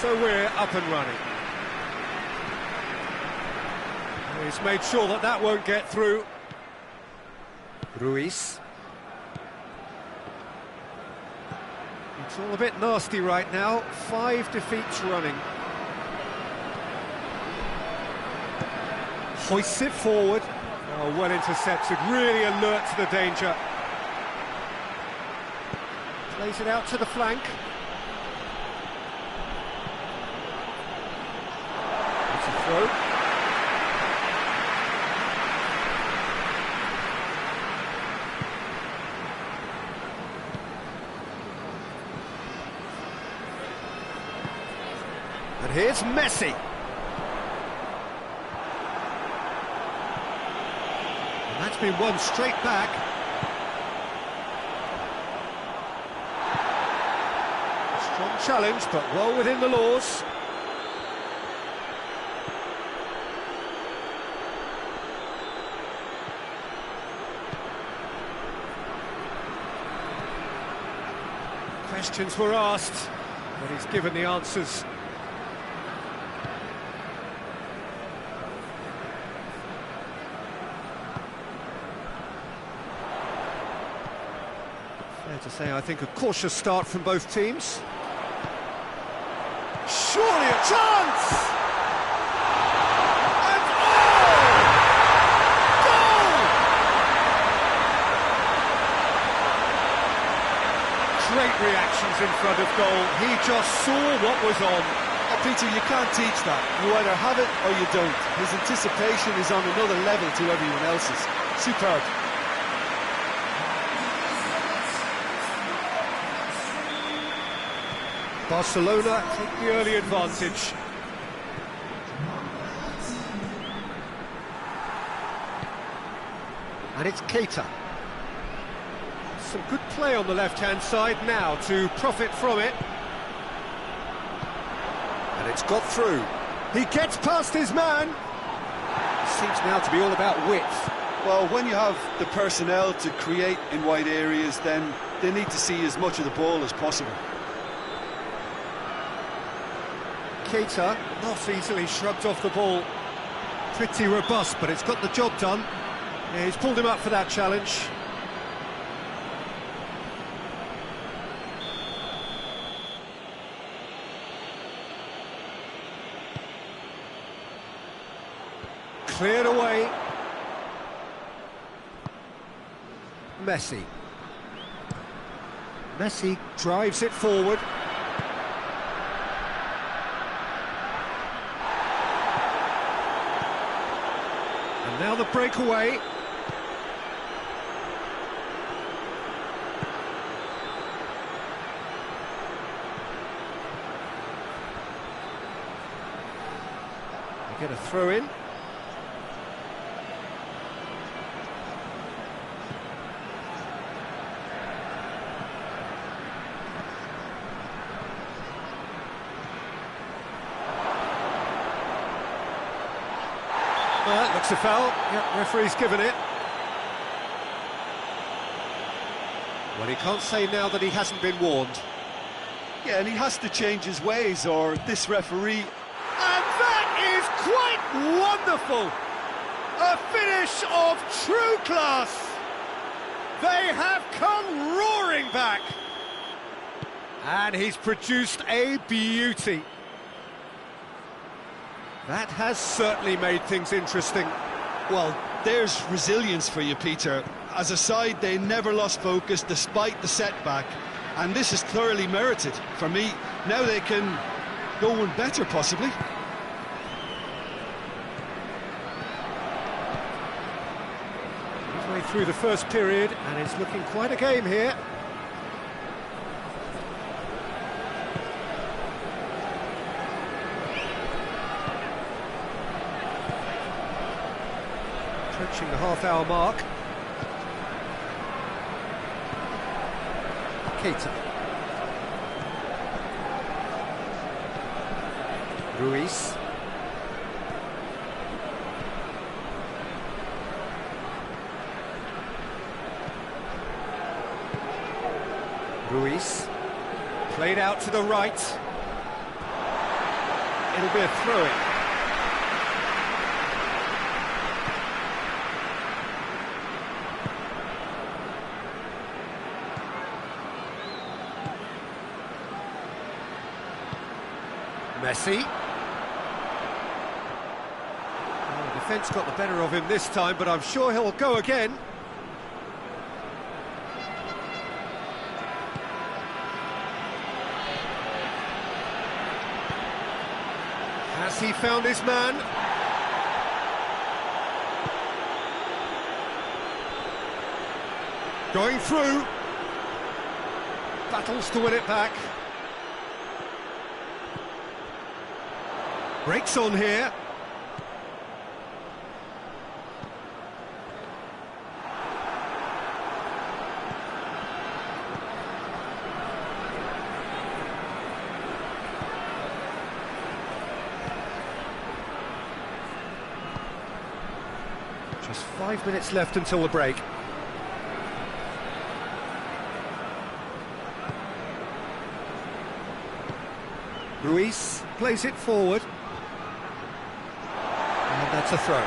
So we're up and running. He's made sure that that won't get through. Ruiz. It's all a bit nasty right now. 5 defeats running. Hoists it forward. Oh, well intercepted, really alert to the danger. Plays it out to the flank. It's a throw. And here's Messi. And that's been won straight back. A strong challenge, but well within the laws. Questions were asked, but he's given the answers. Fair to say, I think a cautious start from both teams. Surely a chance! And goal! Great reactions in front of goal. He just saw what was on. Oh, Peter, you can't teach that. You either have it or you don't. His anticipation is on another level to everyone else's. Superb. Barcelona take the early advantage. And it's Keita. Some good play on the left-hand side now to profit from it. And it's got through. He gets past his man. Seems now to be all about width. Well, when you have the personnel to create in wide areas, then they need to see as much of the ball as possible. Keita, not easily shrugged off the ball. Pretty robust, but it's got the job done. Yeah, he's pulled him up for that challenge. Cleared away. Messi. Messi drives it forward. And now the breakaway. They get a throw in. Well, that looks a foul. Yep, referee's given it. Well, he can't say now that he hasn't been warned. Yeah, and he has to change his ways, or this referee... And that is quite wonderful! A finish of true class! They have come roaring back! And he's produced a beauty. That has certainly made things interesting. Well, there's resilience for you, Peter. As a side, they never lost focus despite the setback, and this is thoroughly merited. For me, now they can go one better, possibly. Midway through the first period, and it's looking quite a game here. Approaching the half-hour mark. Keita. Ruiz. Ruiz. Played out to the right. it'll be a throw-in. Messi. Oh, the defence got the better of him this time, but I'm sure he'll go again. Has he found his man? Going through. Battles to win it back. Breaks on here. Just 5 minutes left until the break. Ruiz plays it forward. And that's a throw.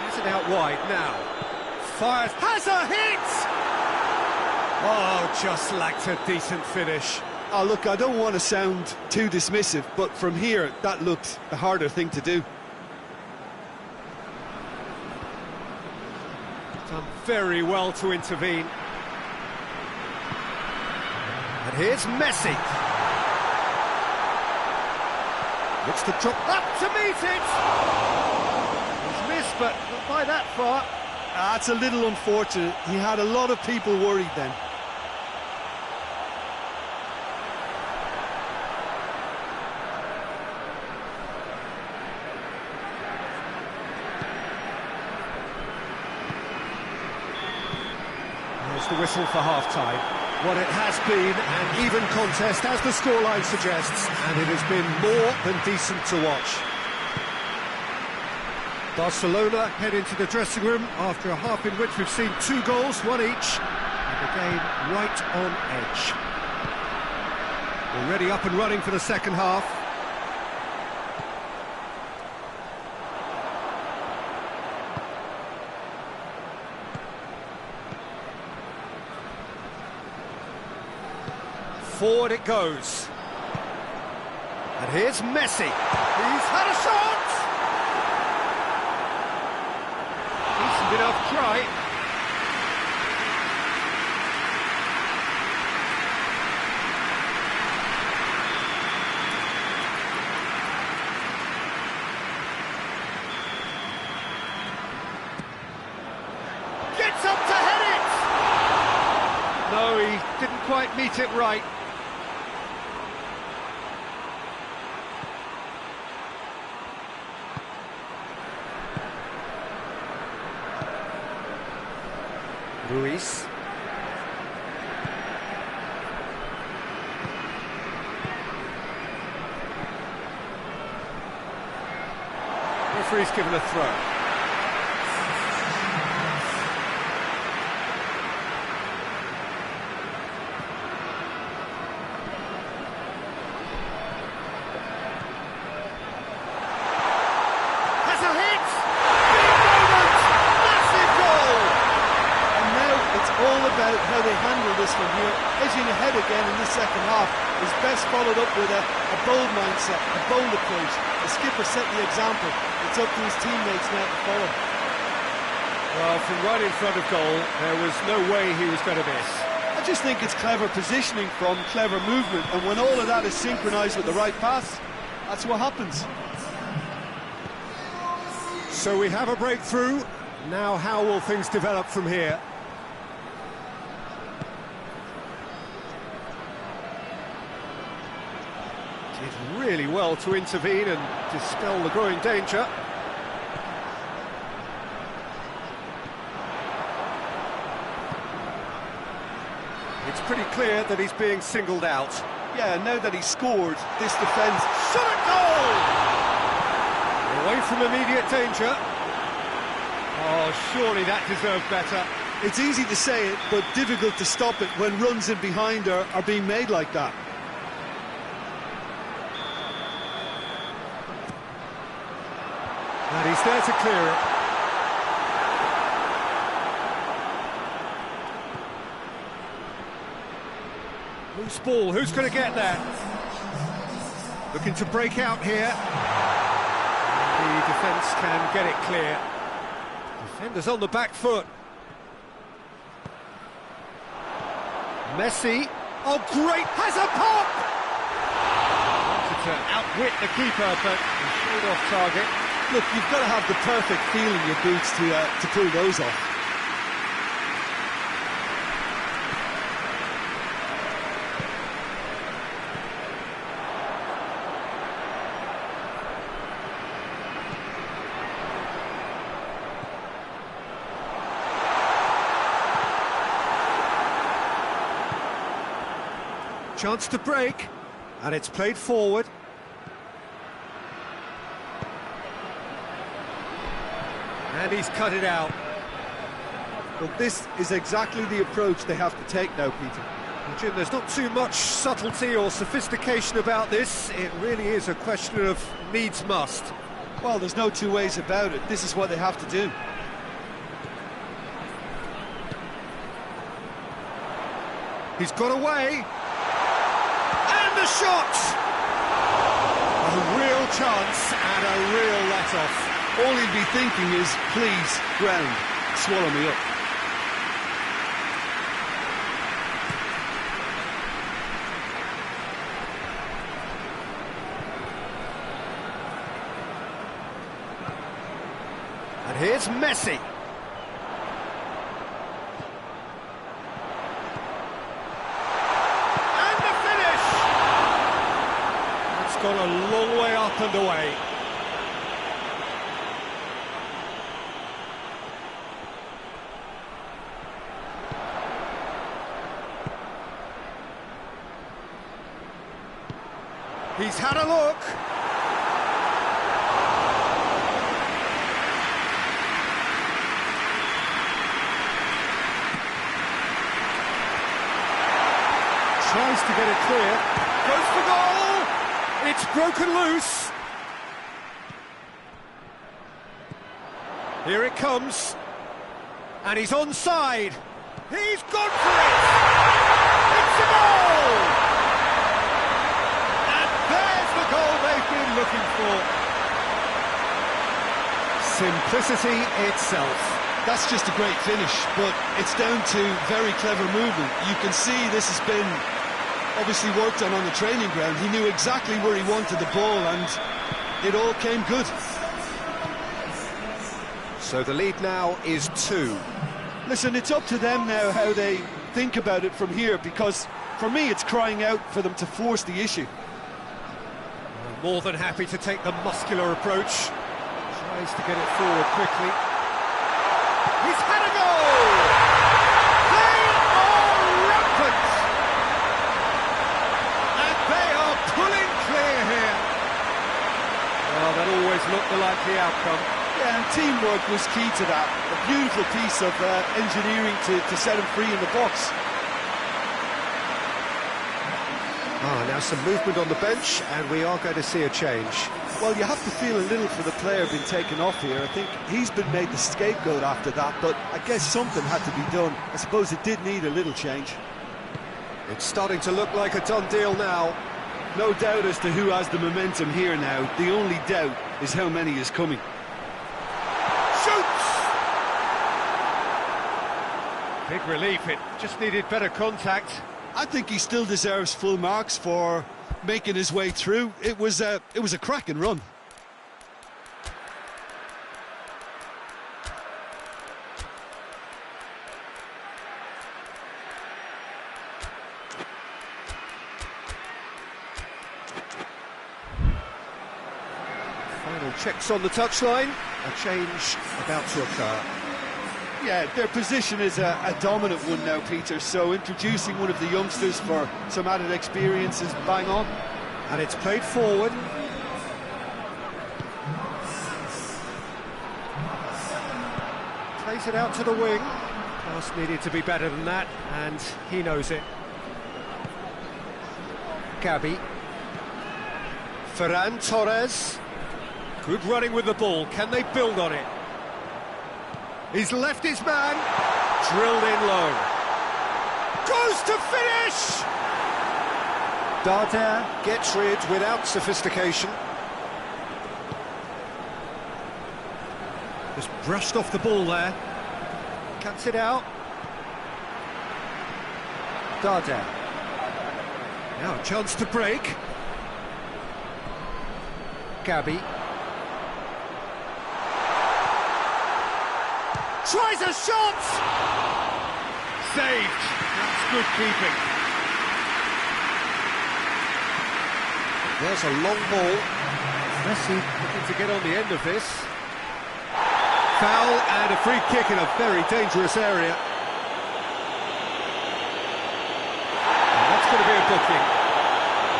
Has it out wide now. Fires, has a hit! Oh, just lacked a decent finish. Oh, look, I don't want to sound too dismissive, but from here, that looked a harder thing to do. Done very well to intervene. And here's Messi. Looks to drop up to meet it. He's missed, but not by that far. That's a little unfortunate. He had a lot of people worried then. There's the whistle for half-time. What it has been an even contest, as the scoreline suggests, and it has been more than decent to watch. Barcelona head into the dressing room after a half in which we've seen 2 goals, 1 each, and the game right on edge. Already up and running for the second half. Forward it goes. And here's Messi. He's had a shot! Decent enough try. Gets up to head it! No, he didn't quite meet it right. Ruiz. Referee's given a throw. Has a hit! Big moment! Massive goal! All about how they handle this from here. Edging ahead again in the second half is best followed up with a bold mindset, a bold approach. The skipper set the example. It's up to his teammates now to follow. Well, from right in front of goal, there was no way he was going to miss. I just think it's clever positioning from clever movement, and when all of that is synchronised with the right pass, that's what happens. So we have a breakthrough. Now how will things develop from here? Did really well to intervene and dispel the growing danger. It's pretty clear that he's being singled out. Yeah, now that he's scored, this defence... Shot at goal! Away from immediate danger. Oh, surely that deserved better. It's easy to say it, but difficult to stop it when runs in behind are being made like that. And he's there to clear it. Loose ball, who's going to get there? Looking to break out here. The defence can get it clear. Defenders on the back foot. Messi, oh great, has a pop! Wanted to outwit the keeper, but he showed off target. Look, you've got to have the perfect feel in your boots to pull those off. Chance to break, and it's played forward. And he's cut it out. Well, this is exactly the approach they have to take now, Peter. Well, Jim, there's not too much subtlety or sophistication about this. It really is a question of needs must. Well, there's no two ways about it. This is what they have to do. He's got away. And the shot! A real chance and a real let-off. All he'd be thinking is, please, ground, swallow me up. And here's Messi. And the finish! It's gone a long way up and away. He's had a look. Tries to get it clear. Goes for goal. It's broken loose. Here it comes. And he's onside. He's gone for it. It's a goal. Goal they've been looking for. Simplicity itself. That's just a great finish, but it's down to very clever movement. You can see this has been obviously worked on the training ground. He knew exactly where he wanted the ball, and it all came good. So the lead now is 2. Listen, it's up to them now how they think about it from here, because for me it's crying out for them to force the issue. More than happy to take the muscular approach. Tries to get it forward quickly. He's had a goal! They are rampant! And they are pulling clear here. Well, that always looked the likely outcome. Yeah, and teamwork was key to that. A beautiful piece of engineering to set him free in the box. Now some movement on the bench, and we are going to see a change. Well, you have to feel a little for the player being taken off here. I think he's been made the scapegoat after that, but I guess something had to be done. I suppose it did need a little change. It's starting to look like a done deal now. No doubt as to who has the momentum here now. The only doubt is how many is coming. Shoots! Big relief, it just needed better contact. I think he still deserves full marks for making his way through. It was a cracking run. Final checks on the touchline. A change about to occur. Yeah, their position is a dominant one now, Peter, so introducing one of the youngsters for some added experience is bang on. And it's played forward. Plays it out to the wing. Pass needed to be better than that, and he knows it. Gabi. Ferran Torres. Good running with the ball. Can they build on it? He's left his man. Drilled in low. Goes to finish! Darder gets rid without sophistication. Just brushed off the ball there. Cuts it out. Darder. Now a chance to break. Gabi. Tries a shot! Saved. That's good keeping. There's a long ball. Messi looking to get on the end of this. Foul and a free kick in a very dangerous area. And that's going to be a booking.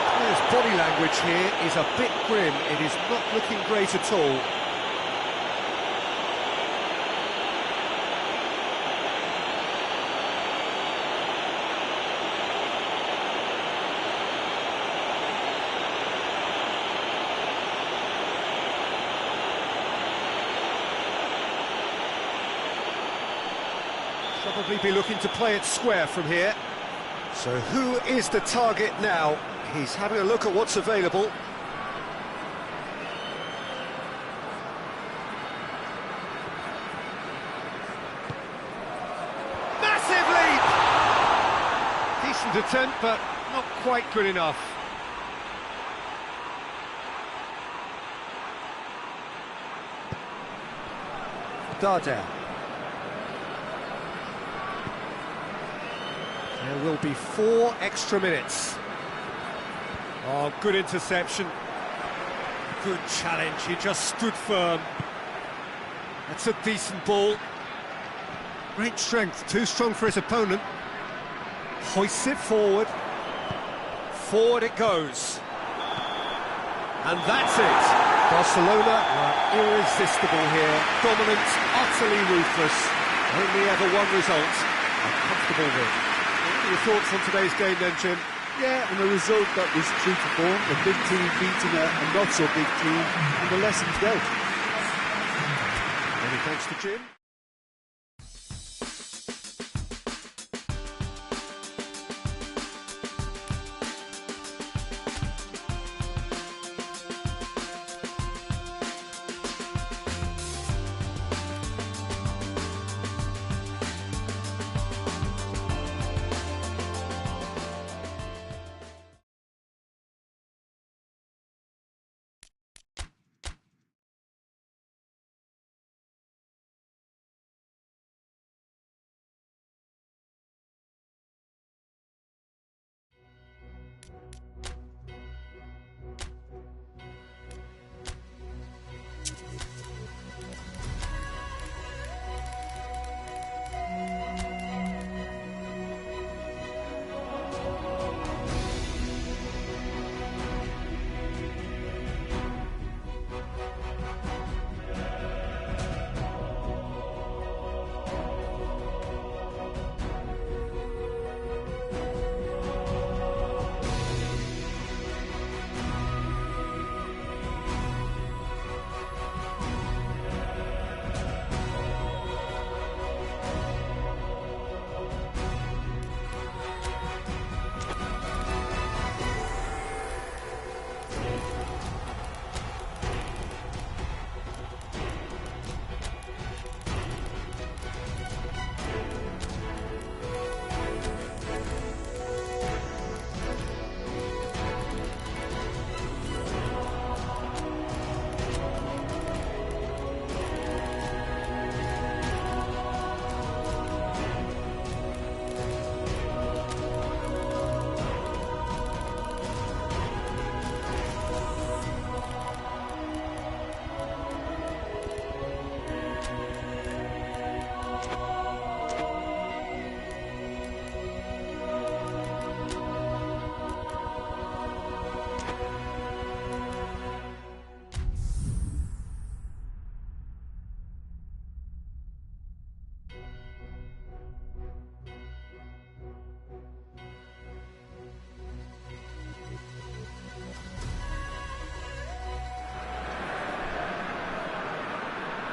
The player's body language here is a bit grim. It is not looking great at all. Probably be looking to play it square from here. So who is the target now? He's having a look at what's available. Massive leap! Decent attempt, but not quite good enough. Darder. There will be 4 extra minutes. Oh, good interception. Good challenge, he just stood firm. That's a decent ball. Great strength, too strong for his opponent. Hoists it forward. Forward it goes. And that's it. Barcelona are irresistible here. Dominant, utterly ruthless. Only ever one result. I'm comfortable with. Your thoughts on today's game then, Jim? Yeah, and a result that was true to form. A big team beating a not-so-big team, and the lessons dealt. Many thanks to Jim.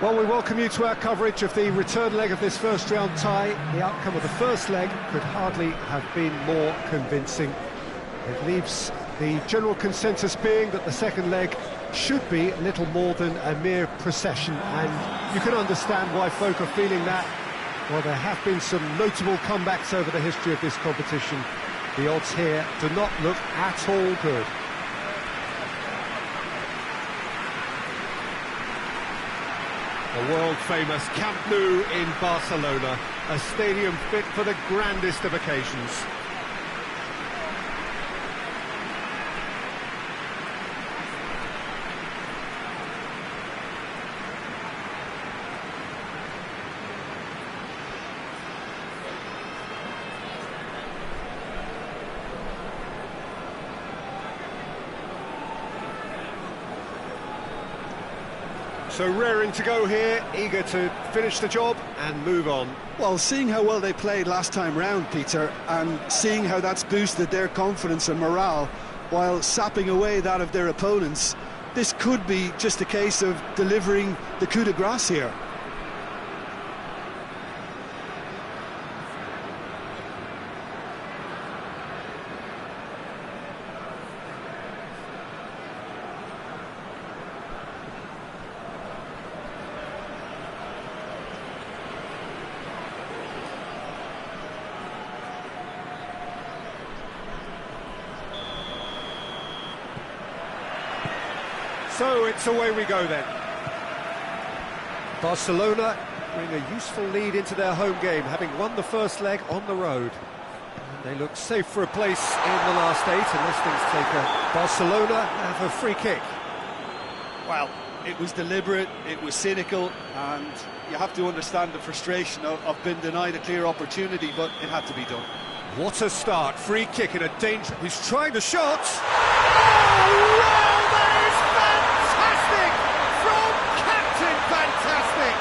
Well, we welcome you to our coverage of the return leg of this first round tie. The outcome of the first leg could hardly have been more convincing. It leaves the general consensus being that the second leg should be little more than a mere procession, and you can understand why folk are feeling that. Well, there have been some notable comebacks over the history of this competition. The odds here do not look at all good. The world-famous Camp Nou in Barcelona, a stadium fit for the grandest of occasions. So raring to go here, eager to finish the job and move on. Well, seeing how well they played last time round, Peter, and seeing how that's boosted their confidence and morale while sapping away that of their opponents, this could be just a case of delivering the coup de grace here. So it's away we go then. Barcelona bring a useful lead into their home game, having won the first leg on the road. And they look safe for a place in the last 8 unless things take a... Barcelona have a free kick. Well, it was deliberate, it was cynical, and you have to understand the frustration of being denied a clear opportunity, but it had to be done. What a start, free kick in a danger... He's trying the shot! Oh, wow, that is fantastic! From Captain Fantastic!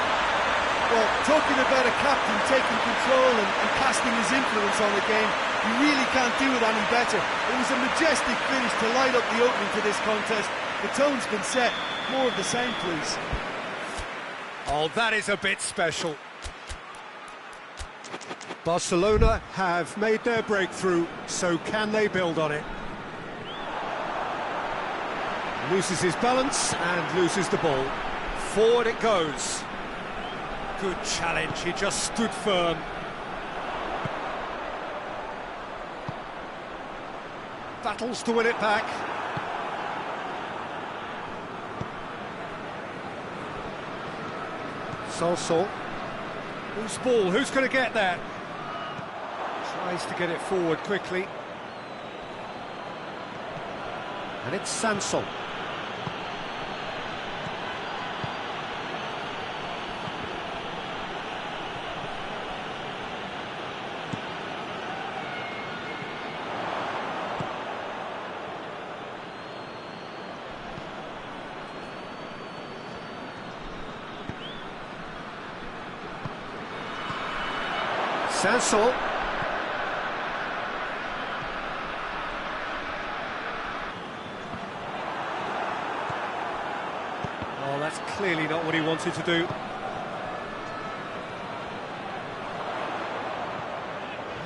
Well, talking about a captain taking control and casting his influence on the game, you really can't do it any better. It was a majestic finish to light up the opening to this contest. The tone's been set. More of the same, please. Oh, that is a bit special. Barcelona have made their breakthrough, so can they build on it? Loses his balance and loses the ball. Forward it goes. Good challenge, he just stood firm. Battles to win it back. Salsol. Who's ball? Who's going to get that? Tries to get it forward quickly. And it's Sansol. Sansol. Oh, that's clearly not what he wanted to do.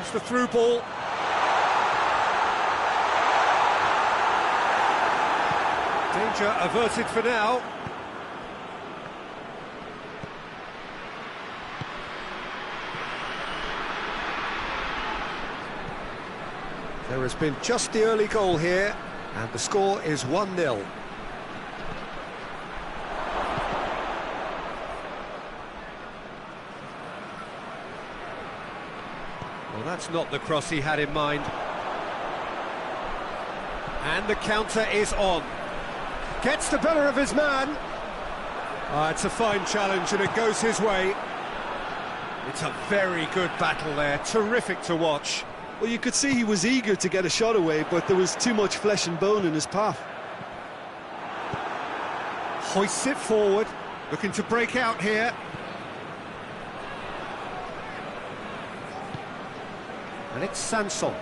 It's the through ball. Danger averted for now. There has been just the early goal here, and the score is 1-0. Well, that's not the cross he had in mind. And the counter is on. Gets the better of his man. It's a fine challenge, and it goes his way. It's a very good battle there, terrific to watch. Well, you could see he was eager to get a shot away, but there was too much flesh and bone in his path. Hoists it forward, looking to break out here. And it's Sansol.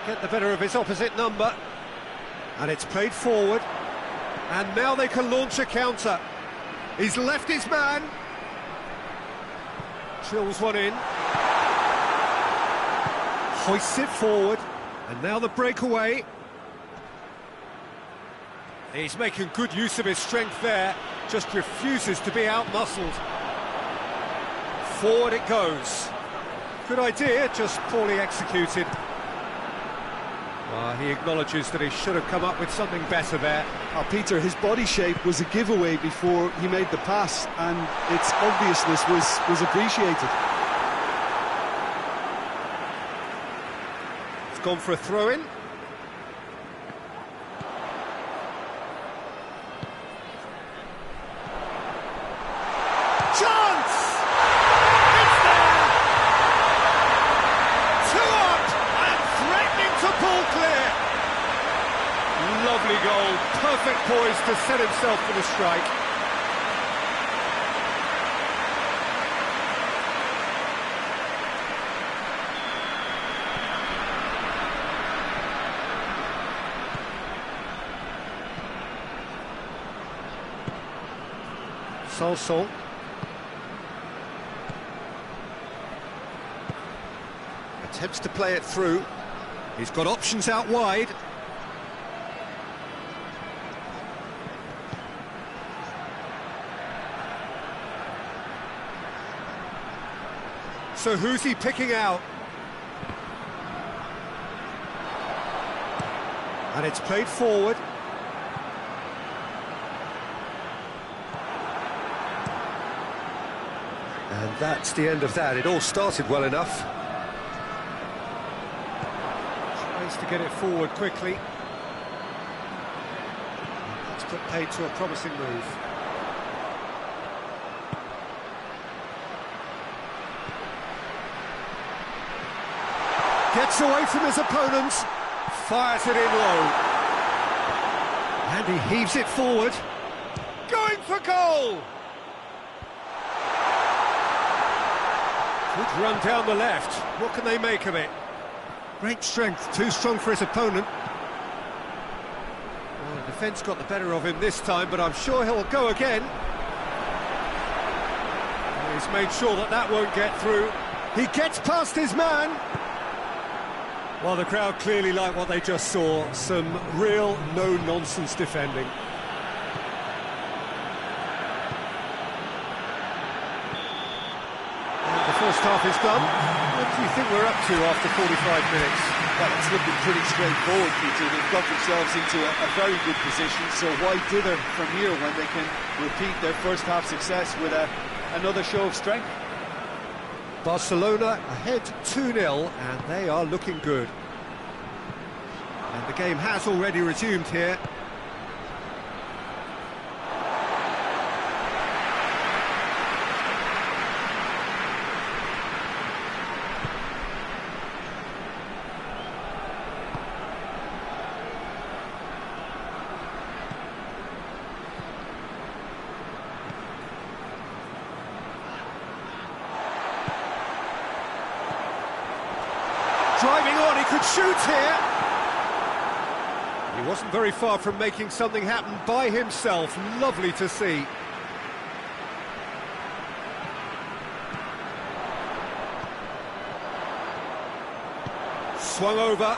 Get the better of his opposite number. And it's played forward. And now they can launch a counter. He's left his man. Drills one in. Hoists it forward. And now the breakaway. He's making good use of his strength there. Just refuses to be out-muscled. Forward it goes. Good idea, just poorly executed. He acknowledges that he should have come up with something better there. Peter, his body shape was a giveaway before he made the pass, and its obviousness was appreciated. It's gone for a throw-in. Chance! It's there! 2 up and threatening to pull clear. Lovely goal, perfect poise to set himself for the strike. Sol. Attempts to play it through. He's got options out wide. So who's he picking out? And it's played forward. And that's the end of that. It all started well enough. Tries to get it forward quickly. That's put paid to a promising move. Gets away from his opponents, fires it in low. And he heaves it forward. Going for goal! Good run down the left. What can they make of it? Great strength, too strong for his opponent. Well, the defence got the better of him this time, but I'm sure he'll go again. He's made sure that that won't get through. He gets past his man. Well, the crowd clearly like what they just saw. Some real no-nonsense defending. And the first half is done. What do you think we're up to after 45 minutes? Well, it's looking pretty straightforward, Peter. They've got themselves into a very good position, so why dither from here when they can repeat their first half success with another show of strength? Barcelona ahead 2-0, and they are looking good. And the game has already resumed here. Driving on, he could shoot here. He wasn't very far from making something happen by himself. Lovely to see. Swung over.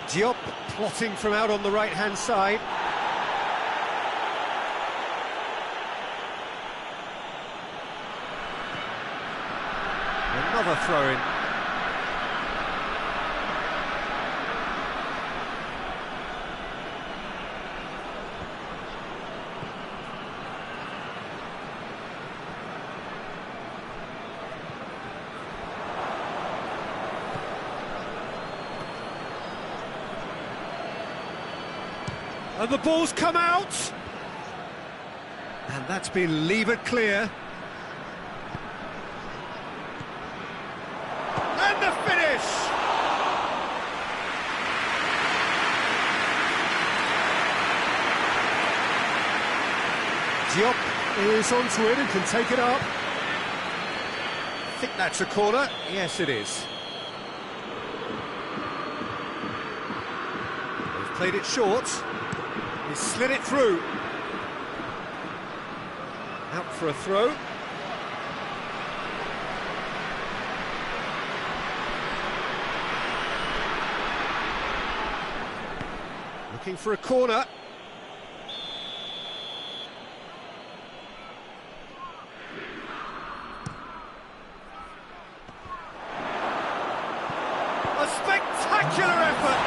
Diop plotting from out on the right-hand side. Another throw-in. And the ball's come out! And that's been levered clear. And the finish! Diop is onto it and can take it up. I think that's a corner. Yes, it is. They've played it short. He's slid it through. Out for a throw. Looking for a corner. A spectacular effort!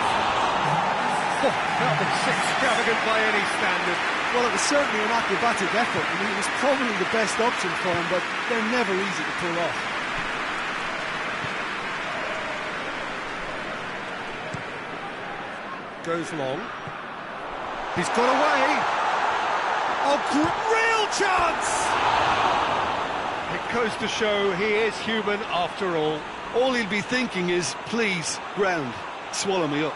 Oh, that was extravagant by any standard. Well, it was certainly an acrobatic effort. I mean, it was probably the best option for him, but they're never easy to pull off. Goes long. He's got away. Oh, real chance! It goes to show he is human after all. All he'll be thinking is, please, ground, swallow me up.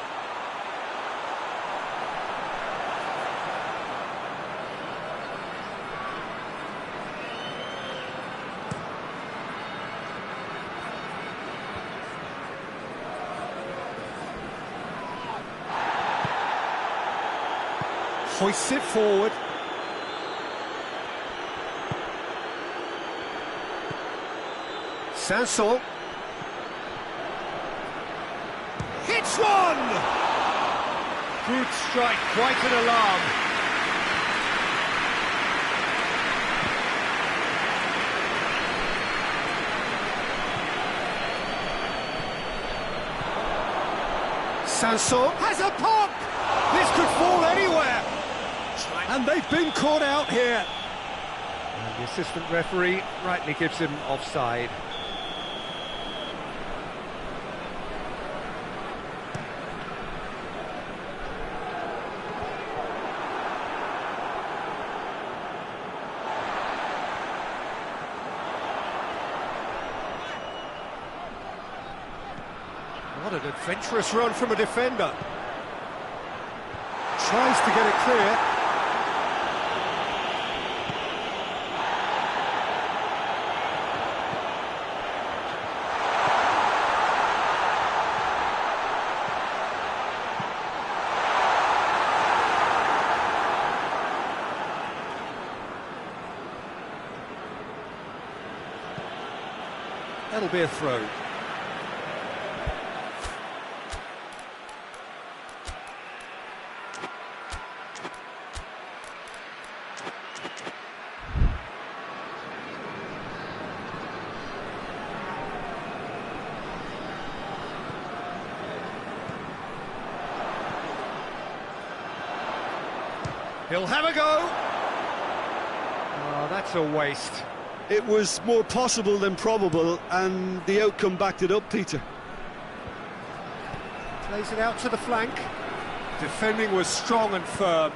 Hoists it forward. Sanson. Hits one! Good strike, quite an alarm. Sanson has a pop! This could fall anywhere! And they've been caught out here. And the assistant referee rightly gives him offside. What an adventurous run from a defender. Tries to get it clear. That'll be a throw. He'll have a go. Oh, that's a waste. It was more possible than probable, and the outcome backed it up, Peter. Plays it out to the flank. Defending was strong and firm.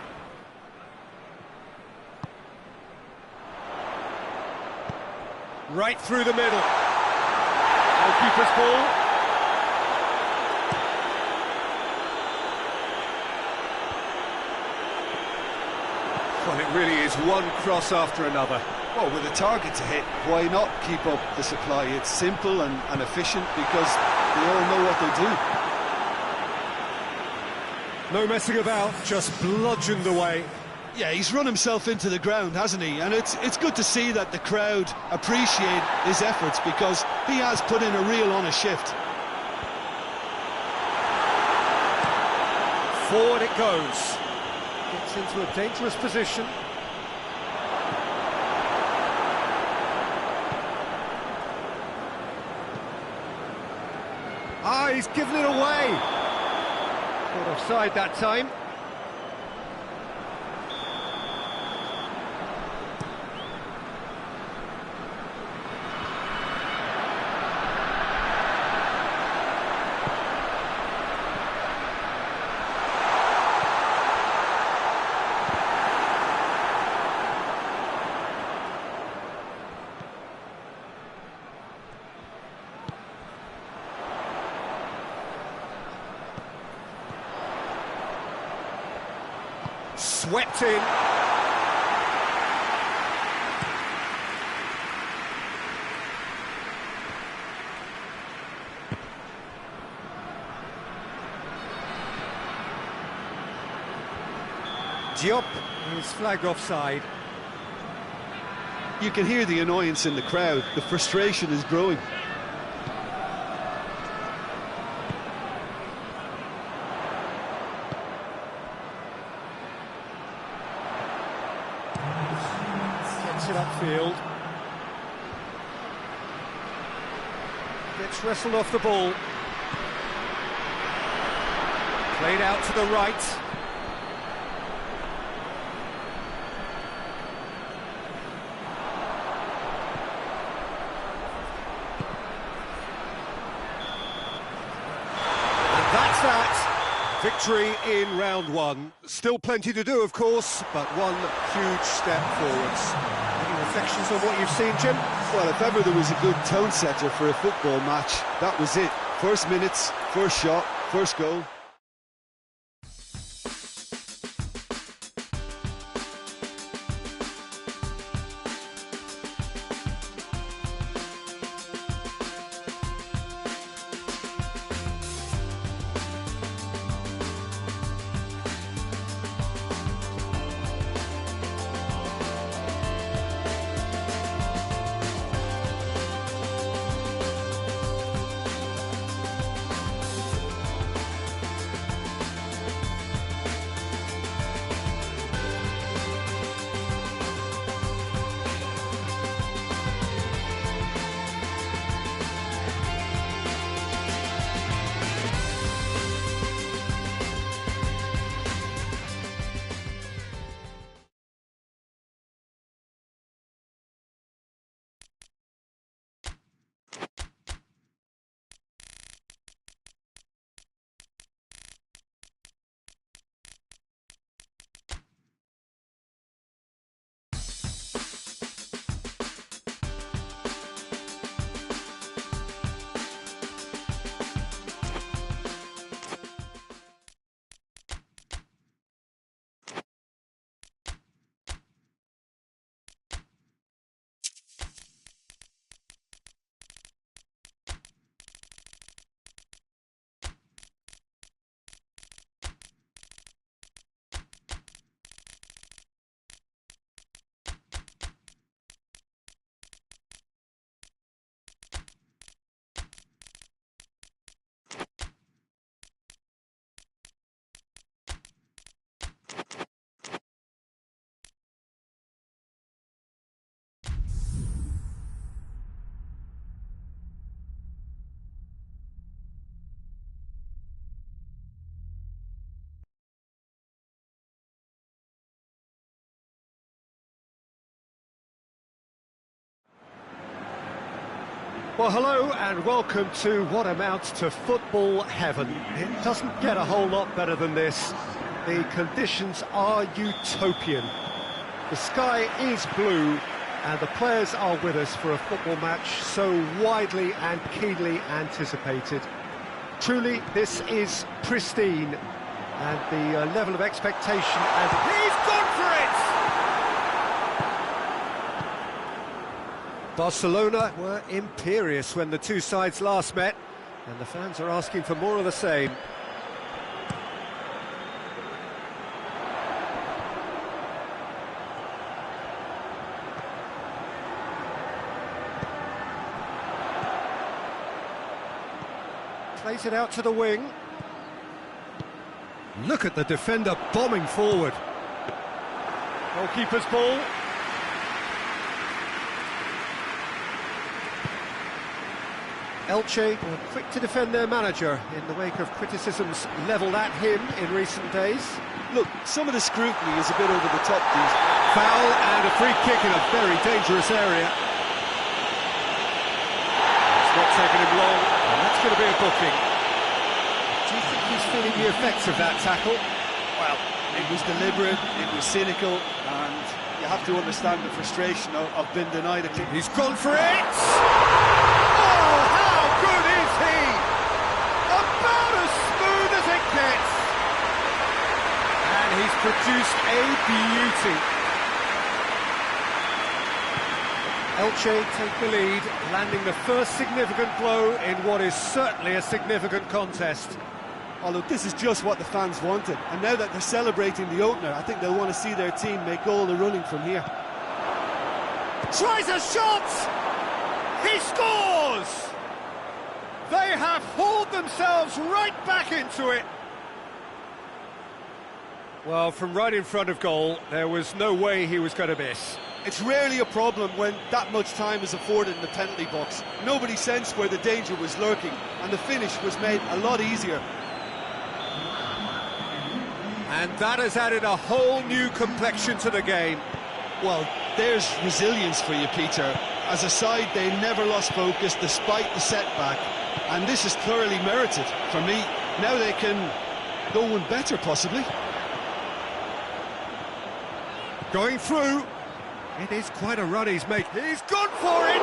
Right through the middle. Goalkeeper's ball. Well, it really is one cross after another. Well, with a target to hit, why not keep up the supply? It's simple and efficient because they all know what they do. No messing about, just bludgeoned away. Yeah, he's run himself into the ground, hasn't he? And it's good to see that the crowd appreciate his efforts because he has put in a real honest shift. Forward it goes. Gets into a dangerous position. Ah, he's given it away. Caught offside that time. Swept in. Diop is flagged offside. You can hear the annoyance in the crowd. The frustration is growing. Gets it upfield. Gets wrestled off the ball. Played out to the right. That's that. Victory in round one. Still plenty to do, of course, but one huge step forwards. Any reflections on what you've seen, Jim? Well, if ever there was a good tone setter for a football match, that was it. First minutes, first shot, first goal. Well, hello and welcome to what amounts to football heaven. It doesn't get a whole lot better than this. The conditions are utopian. The sky is blue and the players are with us for a football match so widely and keenly anticipated. Truly, this is pristine, and the level of expectation, and he's gone for it! Barcelona were imperious when the two sides last met, and the fans are asking for more of the same. Plays it out to the wing. Look at the defender bombing forward. Goalkeeper's ball. Elche were quick to defend their manager in the wake of criticisms levelled at him in recent days. Look, some of the scrutiny is a bit over the top, these. Foul and a free kick in a very dangerous area. It's not taken him long, and that's going to be a booking. Do you think he's feeling the effects of that tackle? Well, it was deliberate, it was cynical, and you have to understand the frustration of being denied a kick. He's gone for it! Oh, how good is he? About as smooth as it gets. And he's produced a beauty. Elche take the lead, landing the first significant blow in what is certainly a significant contest. Oh look, this is just what the fans wanted, and now that they're celebrating the opener, I think they'll want to see their team make all the running from here. Tries a shot! He scores! They have hauled themselves right back into it. Well, from right in front of goal, there was no way he was going to miss. It's rarely a problem when that much time is afforded in the penalty box. Nobody sensed where the danger was lurking, and the finish was made a lot easier. And that has added a whole new complexion to the game. Well, there's resilience for you, Peter. As a side, they never lost focus despite the setback, and this is thoroughly merited. For me, now they can go one better, possibly. Going through. It is quite a run he's made. He's gone for it!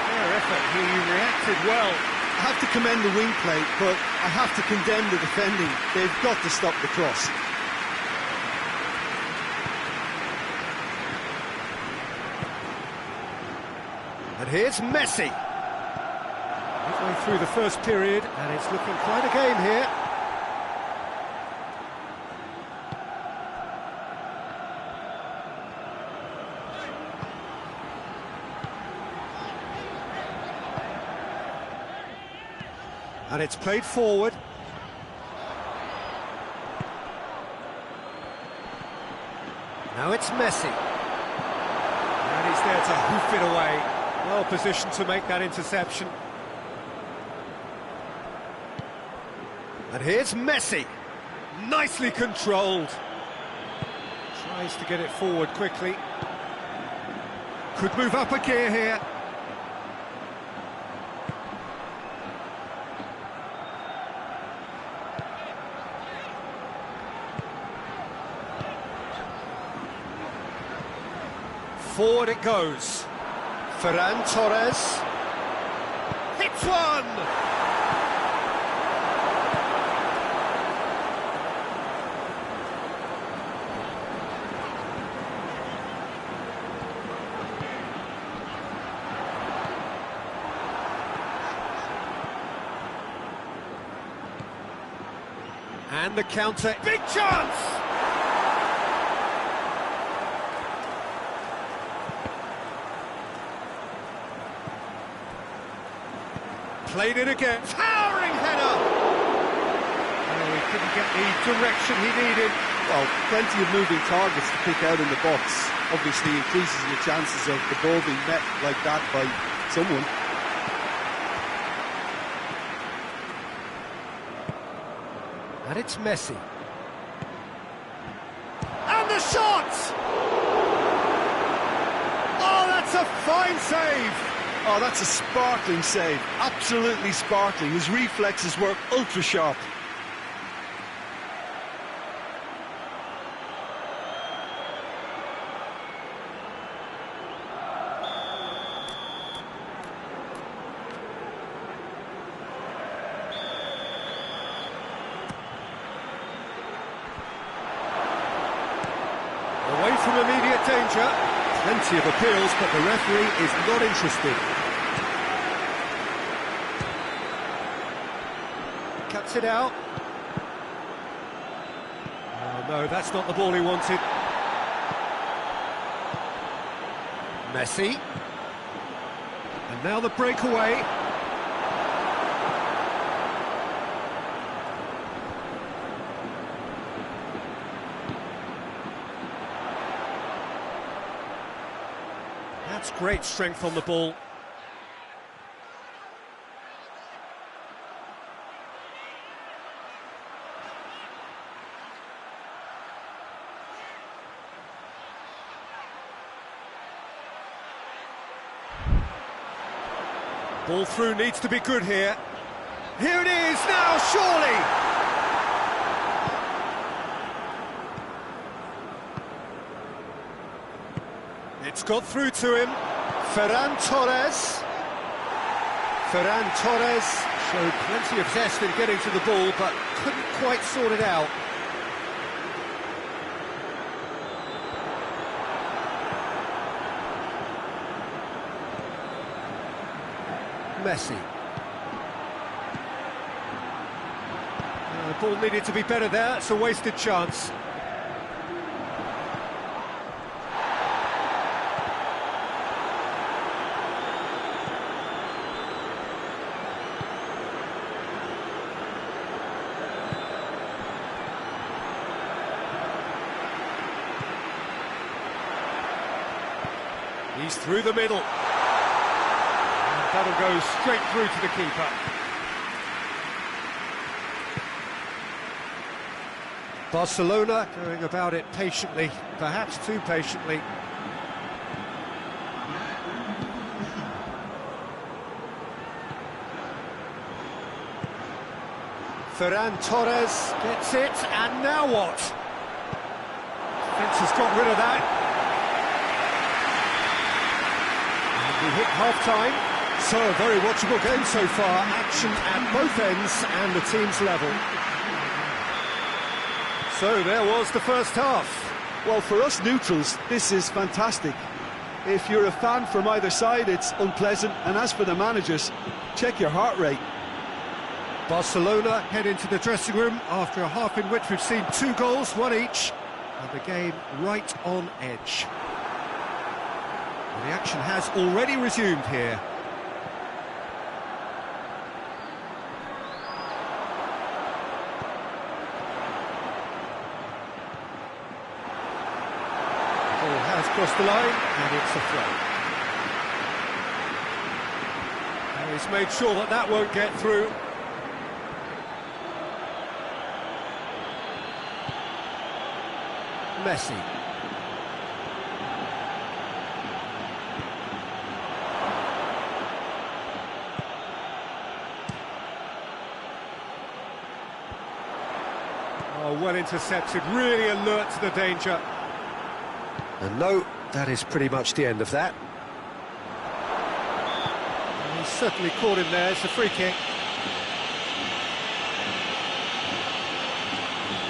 Fair effort, he reacted well. I have to commend the wing play, but I have to condemn the defending. They've got to stop the cross. And here's Messi. Midway through the first period, and it's looking quite a game here. And it's played forward. Now it's Messi. And he's there to hoof it away. Well positioned to make that interception. And here's Messi. Nicely controlled. Tries to get it forward quickly. Could move up a gear here. Forward it goes. Ferran Torres. Hits one! And the counter. Big chance! Played it again. Towering header! Oh, he couldn't get the direction he needed. Well, plenty of moving targets to pick out in the box. Obviously increases your chances of the ball being met like that by someone. And it's Messi. And the shot! Oh, that's a fine save! Oh, that's a sparkling save. Absolutely sparkling. His reflexes work ultra sharp. Away from immediate danger. Plenty of appeals, but the referee is not interested. Cuts it out. Oh no, that's not the ball he wanted. Messi. And now the breakaway. That's great strength on the ball. Ball through needs to be good here. Here it is now, surely! It's got through to him. Ferran Torres. Ferran Torres showed plenty of zest in getting to the ball, but couldn't quite sort it out. Messi. The ball needed to be better there, it's a wasted chance. He's through the middle. And that'll go straight through to the keeper. Barcelona going about it patiently, perhaps too patiently. Ferran Torres gets it, and now what? Defence has got rid of that. We hit half-time, so a very watchable game so far. Action at both ends and the team's level. So there was the first half. Well, for us neutrals, this is fantastic. If you're a fan from either side, it's unpleasant, and as for the managers, check your heart rate. Barcelona head into the dressing room after a half in which we've seen 2 goals, 1 each, and the game right on edge. The action has already resumed here. Ball has crossed the line, and it's a throw. And he's made sure that that won't get through. Messi. Oh, well intercepted, really alert to the danger. And no, that is pretty much the end of that. And he's certainly caught him there, it's a free kick.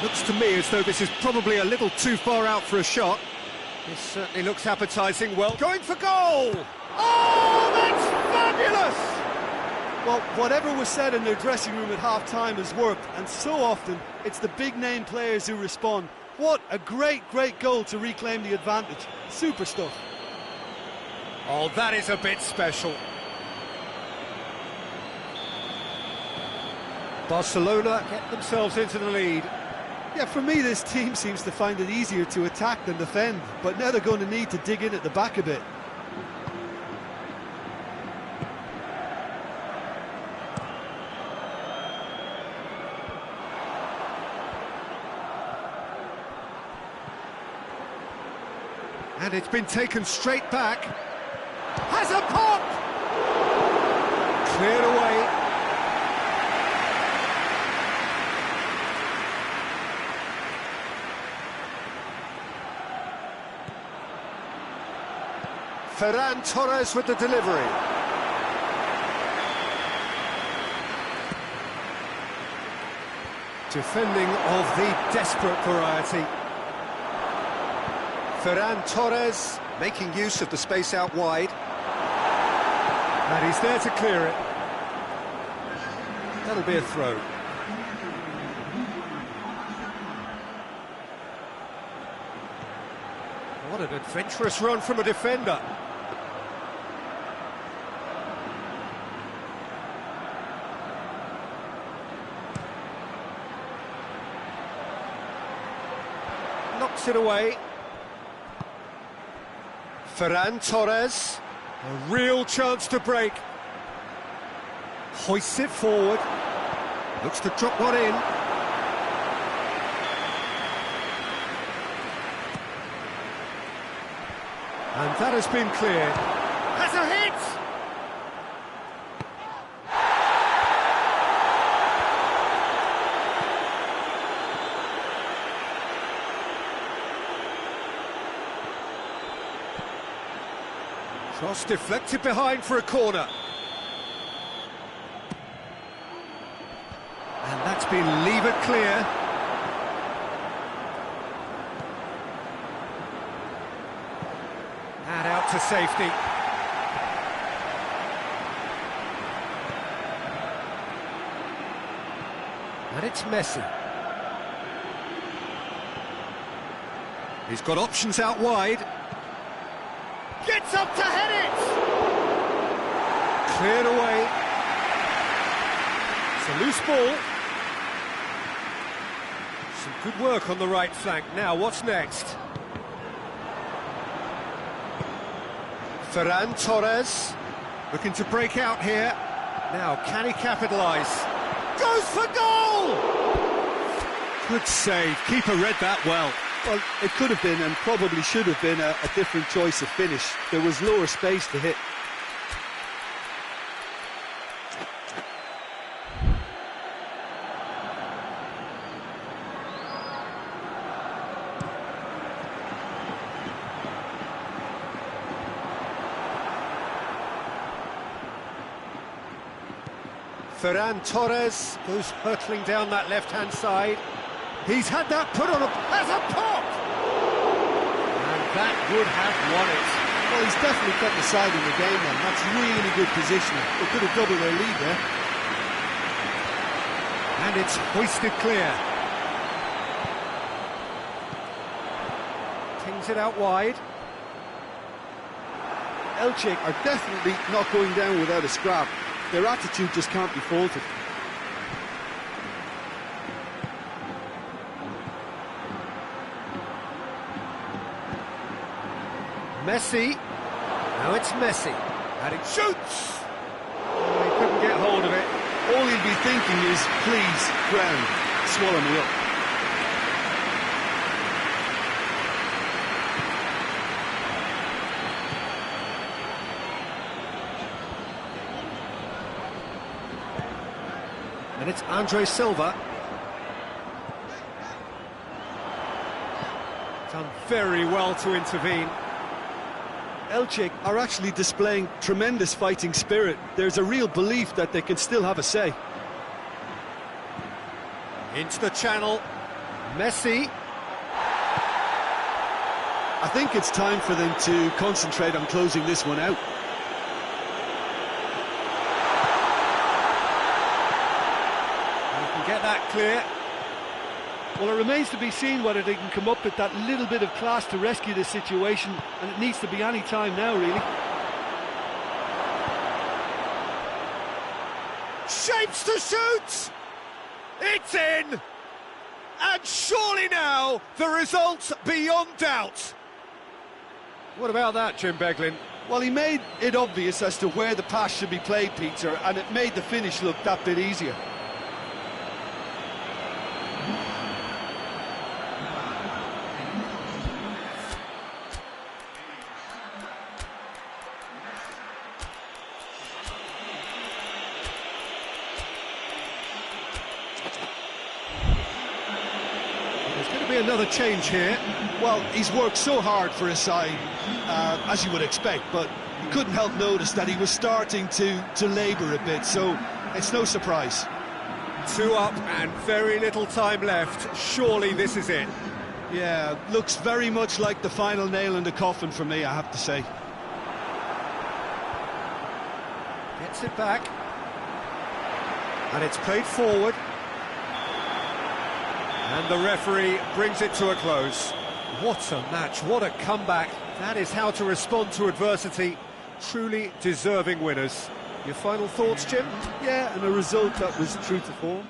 Looks to me as though this is probably a little too far out for a shot. This certainly looks appetising. Well, going for goal! Oh, that's fabulous! Well, whatever was said in their dressing room at half-time has worked, and so often it's the big-name players who respond. What a great, great goal to reclaim the advantage. Super stuff. Oh, that is a bit special. Barcelona get themselves into the lead. Yeah, for me, this team seems to find it easier to attack than defend, but now they're going to need to dig in at the back a bit. And it's been taken straight back. Has a pop! Cleared away. Ferran Torres with the delivery. Defending of the desperate variety. Ferran Torres making use of the space out wide. And he's there to clear it. That'll be a throw. What an adventurous run from a defender. Knocks it away. Ferran Torres, a real chance to break. Hoists it forward. Looks to drop one in. And that has been cleared. Has a hit! Cross deflected behind for a corner. And that's been levered clear. And out to safety. And it's Messi. He's got options out wide. Gets up to head it! Cleared away. It's a loose ball. Some good work on the right flank. Now, what's next? Ferran Torres looking to break out here. Now, can he capitalise? Goes for goal! Good save. Keeper read that well. Well, it could have been and probably should have been a different choice of finish. There was lower space to hit. Ferran Torres goes hurtling down that left-hand side. He's had that put on as a pop! And that would have won it. Well, he's definitely kept the side in the game then. That's really good positioning. They could have doubled their lead there. And it's hoisted clear. Tings it out wide. Elche are definitely not going down without a scrap. Their attitude just can't be faulted. Messi. Now it's Messi. And it shoots! Oh, he couldn't get hold of it. All he'll be thinking is, please, ground, swallow me up. And it's Andre Silva. Done very well to intervene. Elche are actually displaying tremendous fighting spirit. There's a real belief that they can still have a say. Into the channel. Messi. I think it's time for them to concentrate on closing this one out. Get that clear. Well, it remains to be seen whether they can come up with that little bit of class to rescue this situation, and it needs to be any time now, really. Shapes to shoot! It's in! And surely now, the result's beyond doubt. What about that, Jim Beglin? Well, he made it obvious as to where the pass should be played, Peter, and it made the finish look that bit easier. Another change here. Well, he's worked so hard for his side, as you would expect, but you couldn't help notice that he was starting to labour a bit, so it's no surprise. 2 up and very little time left. Surely this is it. Yeah, looks very much like the final nail in the coffin for me, I have to say. Gets it back. And it's played forward. And the referee brings it to a close. What a match, what a comeback. That is how to respond to adversity. Truly deserving winners. Your final thoughts, Jim? Yeah, and a result that was true to form.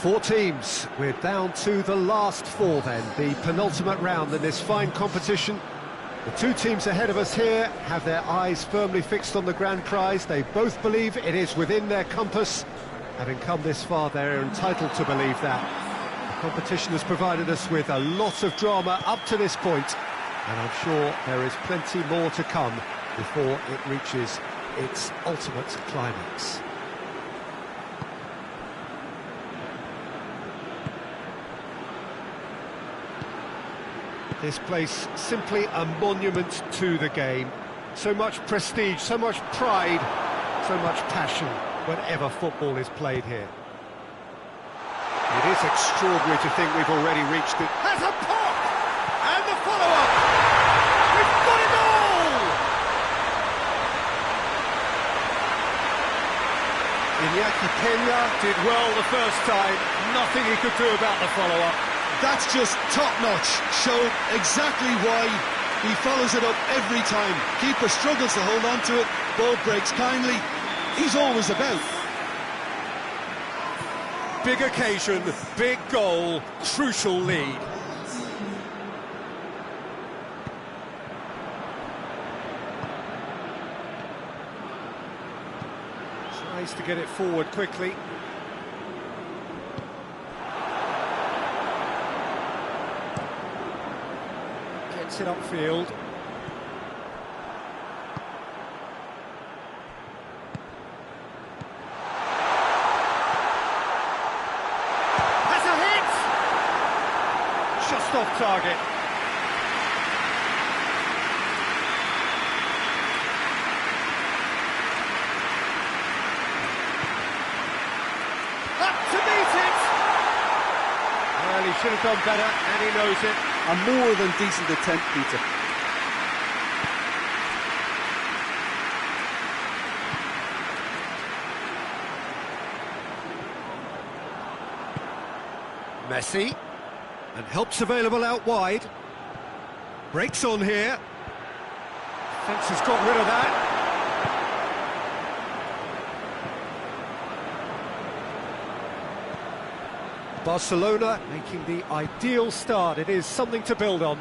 Four teams. We're down to the last four then, the penultimate round in this fine competition. The two teams ahead of us here have their eyes firmly fixed on the grand prize. They both believe it is within their compass. Having come this far, they're entitled to believe that. The competition has provided us with a lot of drama up to this point, and I'm sure there is plenty more to come before it reaches its ultimate climax. This place simply a monument to the game. So much prestige, so much pride, so much passion whenever football is played here. It is extraordinary to think we've already reached it. Has a pop! And the follow-up! We've got it all! Iñaki Peña did well the first time. Nothing he could do about the follow-up. That's just top-notch. Showed exactly why he follows it up every time. Keeper struggles to hold on to it. Ball breaks kindly. He's always about. Big occasion, big goal, crucial lead. Tries to get it forward quickly. Gets it upfield. Has a hit! Just off target. Up to meet it! Well, he should have done better, and he knows it. A more than decent attempt, Peter. Messi, and help's available out wide. Breaks on here. Defence has got rid of that. Barcelona making the ideal start. It is something to build on.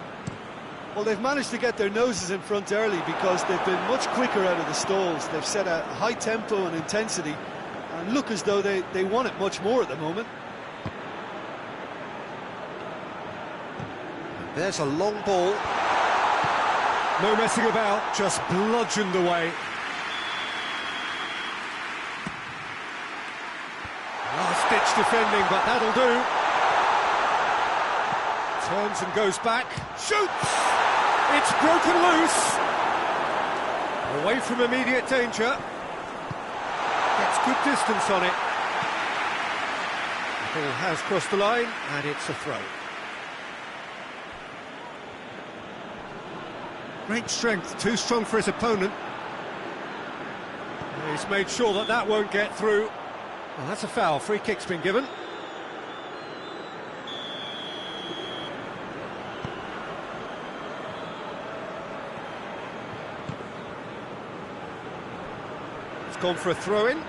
Well, they've managed to get their noses in front early because they've been much quicker out of the stalls. They've set a high tempo and intensity and look as though they want it much more at the moment. There's a long ball. No messing about, just bludgeoned away. Last-ditch defending, but that'll do. Turns and goes back. Shoots! It's broken loose. Away from immediate danger. Gets good distance on it. The ball has crossed the line, and it's a throw. Great strength, too strong for his opponent. He's made sure that that won't get through. Well, that's a foul. Free kick's been given. It's gone for a throw-in.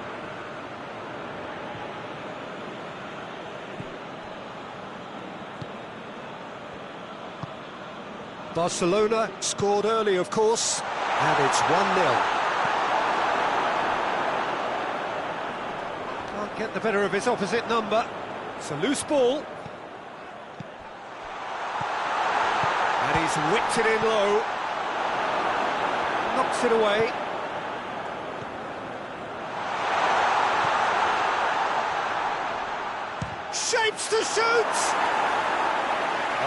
Barcelona scored early, of course, and it's 1-0. Can't get the better of his opposite number. It's a loose ball. And he's whipped it in low. Knocks it away. Shapes to shoot!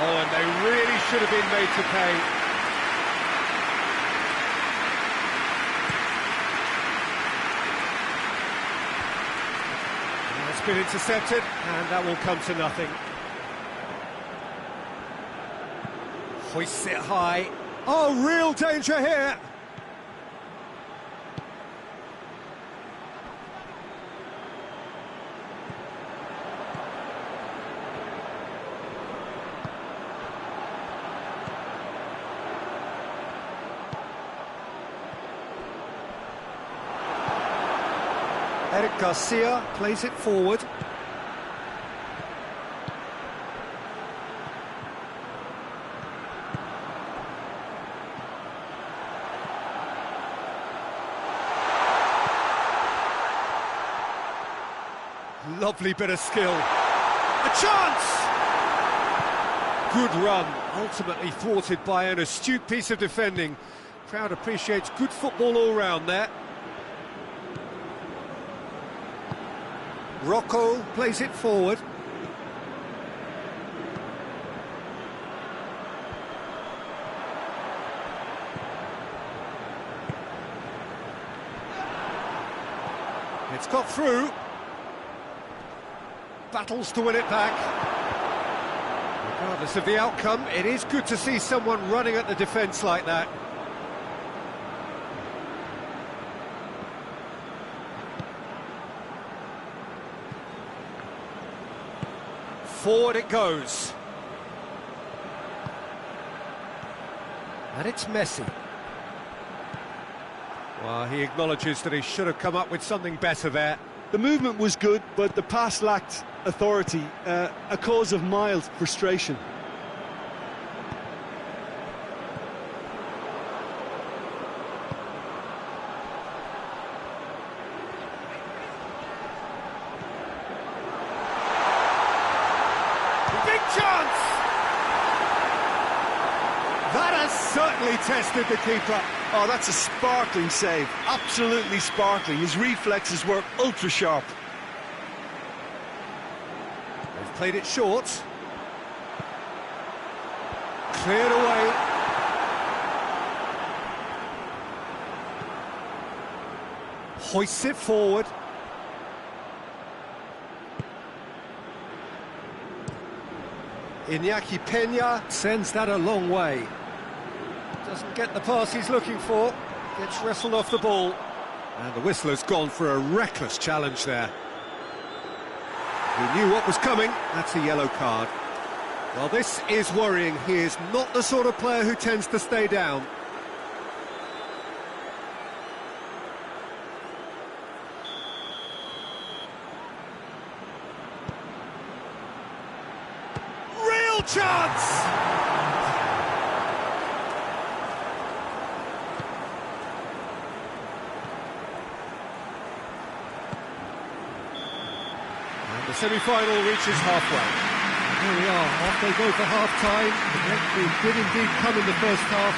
Oh, and they really should have been made to pay. And it's been intercepted, and that will come to nothing. Hoists it high. Oh, real danger here! Eric Garcia plays it forward. Lovely bit of skill. A chance! Good run, ultimately thwarted by an astute piece of defending. Crowd appreciates good football all round there. Rocco plays it forward. It's got through. Battles to win it back. Regardless of the outcome, it is good to see someone running at the defence like that. Forward it goes. And it's Messi. Well, he acknowledges that he should have come up with something better there. The movement was good, but the pass lacked authority, a cause of mild frustration. Big chance! That has certainly tested the keeper. Oh, that's a sparkling save, absolutely sparkling. His reflexes were ultra sharp. They've played it short. Cleared away. Hoists it forward. Iñaki Peña sends that a long way. Doesn't get the pass he's looking for. Gets wrestled off the ball. And the whistle has gone for a reckless challenge there. He knew what was coming. That's a yellow card. Well, this is worrying. He is not the sort of player who tends to stay down. Real chance! The semi-final reaches halfway. Here we are, off they go for half-time. The breakthrough did indeed come in the first half,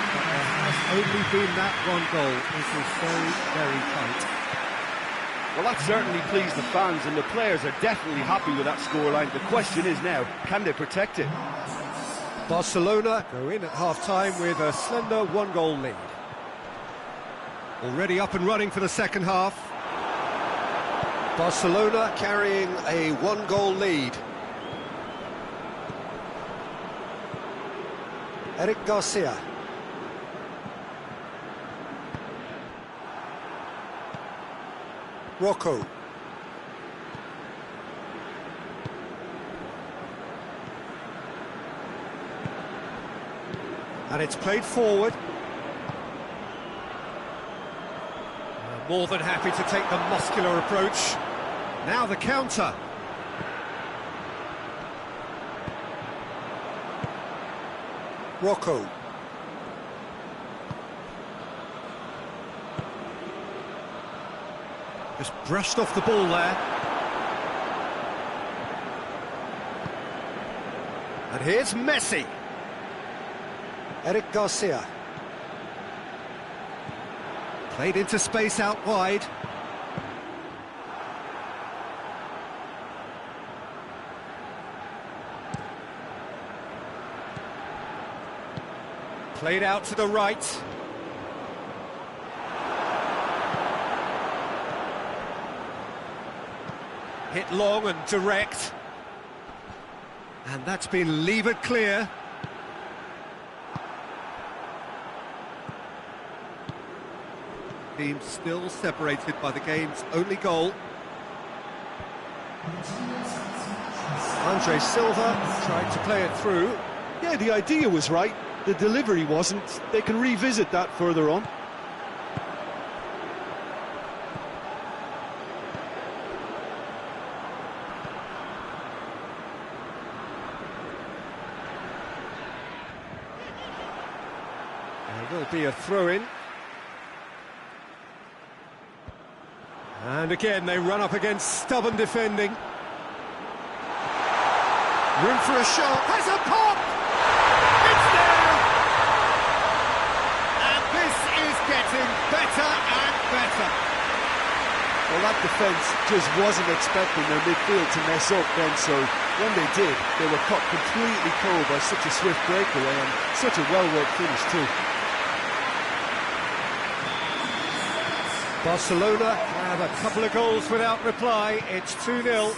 but there has only been that one goal. This is very, very tight. Well, that certainly pleased the fans, and the players are definitely happy with that scoreline. The question is now, can they protect it? Barcelona go in at half-time with a slender one-goal lead. Already up and running for the second half. Barcelona carrying a one-goal lead. Eric Garcia. Rocco. And it's played forward. More than happy to take the muscular approach. Now the counter. Rocco. Just brushed off the ball there. And here's Messi. Eric Garcia. Played into space out wide. Played out to the right. Hit long and direct. And that's been levered clear. Team still separated by the game's only goal. Andre Silva tried to play it through. Yeah, the idea was right. The delivery wasn't. They can revisit that further on. There will be a throw-in. And again, they run up against stubborn defending. Room for a shot. Has a pop! It's there! And this is getting better and better. Well, that defence just wasn't expecting their midfield to mess up then, so when they did, they were caught completely cold by such a swift breakaway and such a well-worked finish too. Barcelona have a couple of goals without reply. It's 2-0.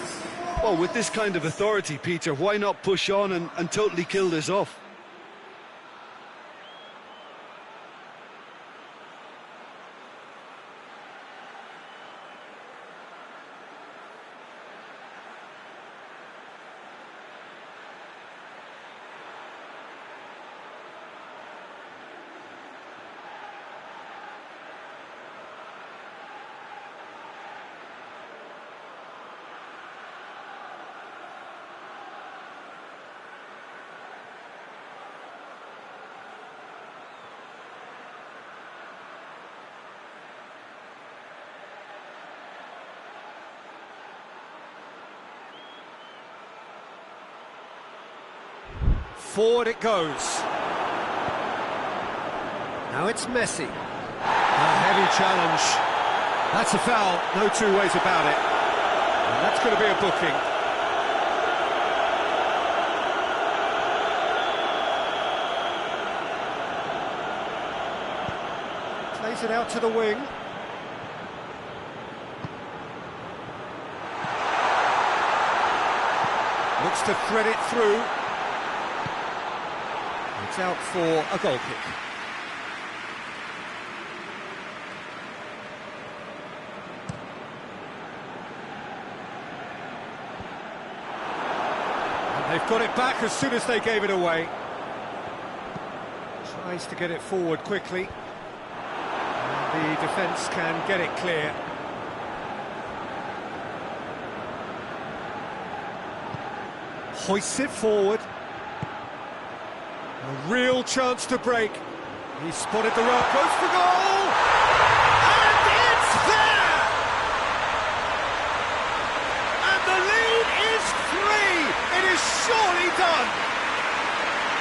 Well, with this kind of authority, Peter, why not push on and totally kill this off? Forward it goes. Now it's Messi. A heavy challenge. That's a foul, no two ways about it. And that's going to be a booking. Plays it out to the wing. Looks to thread it through. It's out for a goal kick. And they've got it back as soon as they gave it away. Tries to get it forward quickly. And the defence can get it clear. Hoists it forward. A real chance to break. He spotted the rope, goes for goal! And it's there! And the lead is 3! It is surely done!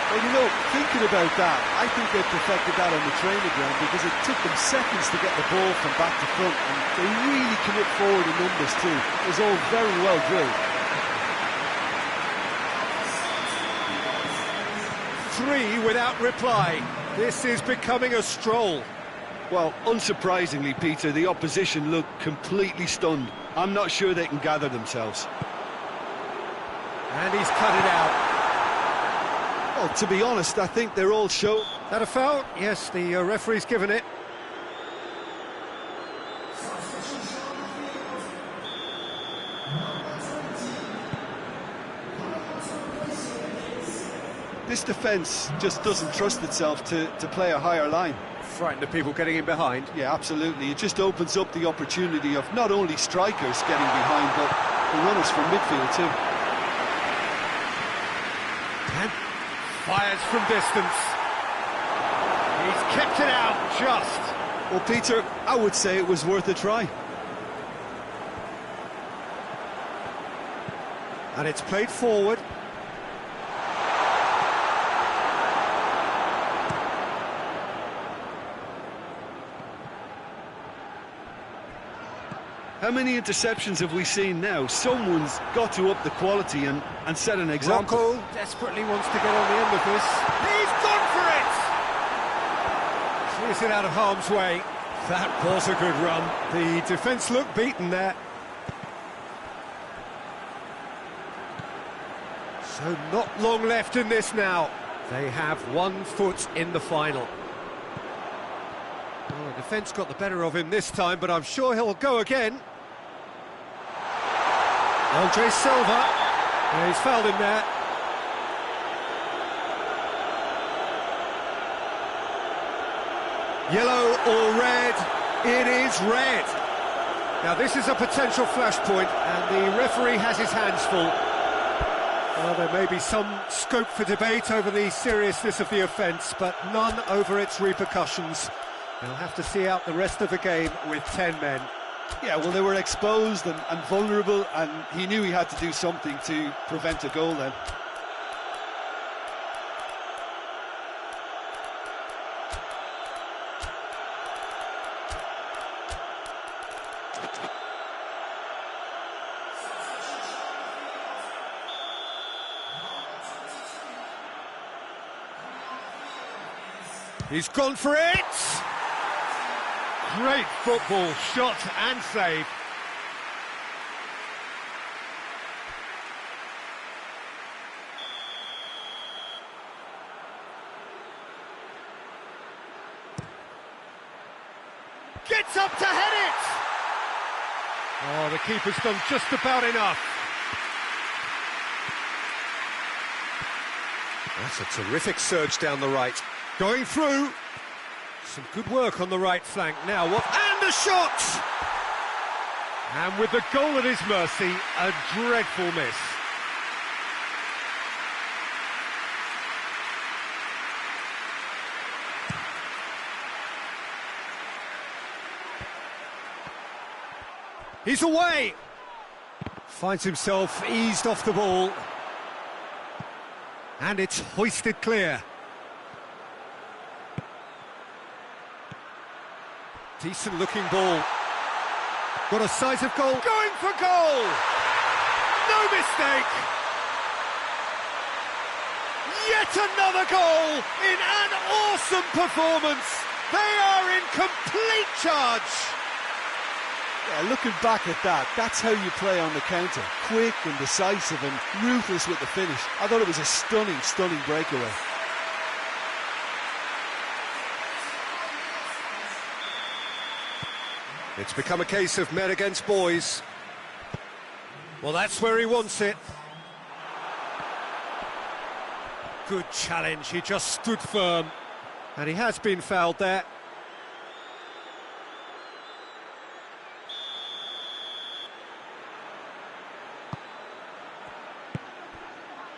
Well, you know, thinking about that, I think they perfected that on the training ground because it took them seconds to get the ball from back to front, and they really commit forward in numbers too. It was all very well drilled. 3 without reply. This is becoming a stroll. Well, unsurprisingly, Peter, the opposition look completely stunned. I'm not sure they can gather themselves. And he's cut it out. Well, to be honest, I think they're all show. That a foul? Yes, the referee's given it. This defence just doesn't trust itself to play a higher line. Frightened of people getting in behind. Yeah, absolutely. It just opens up the opportunity of not only strikers getting behind, but the runners from midfield too. And fires from distance. He's kept it out just. Well, Peter, I would say it was worth a try. And it's played forward. How many interceptions have we seen now? Someone's got to up the quality and set an example. Rocco desperately wants to get on the end of this. He's gone for it! Clears it out of harm's way. That was a good run. The defence looked beaten there. So not long left in this now. They have 1 foot in the final. Well, the defence got the better of him this time, but I'm sure he'll go again. Andre Silva. Yeah, he's fouled him there. Yellow or red? It is red. Now this is a potential flashpoint, and the referee has his hands full. Well, there may be some scope for debate over the seriousness of the offence, but none over its repercussions. They'll have to see out the rest of the game with 10 men. Yeah, well, they were exposed and vulnerable, and he knew he had to do something to prevent a goal then. He's gone for it! Great football, shot and save. Gets up to head it! Oh, the keeper's done just about enough. That's a terrific surge down the right. Going through. Some good work on the right flank. Now what? And a shot! And with the goal at his mercy, a dreadful miss. He's away! Finds himself eased off the ball. And it's hoisted clear. Decent looking ball. Got a size of goal. Going for goal! No mistake! Yet another goal in an awesome performance. They are in complete charge. Yeah, looking back at that, that's how you play on the counter. Quick and decisive and ruthless with the finish. I thought it was a stunning, stunning breakaway. It's become a case of men against boys. Well, that's where he wants it. Good challenge, he just stood firm. And he has been fouled there.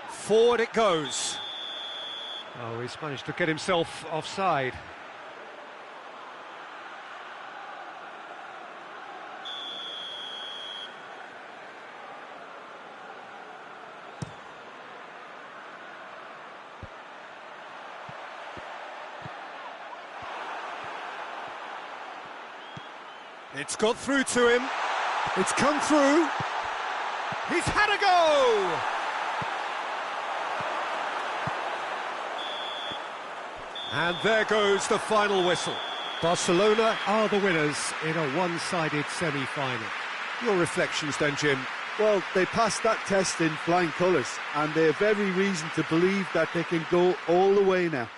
Forward it goes. Oh, he's managed to get himself offside. It's got through to him. It's come through. He's had a go! And there goes the final whistle. Barcelona are the winners in a one-sided semi-final. Your reflections then, Jim? Well, they passed that test in flying colours, and they have every reason to believe that they can go all the way now.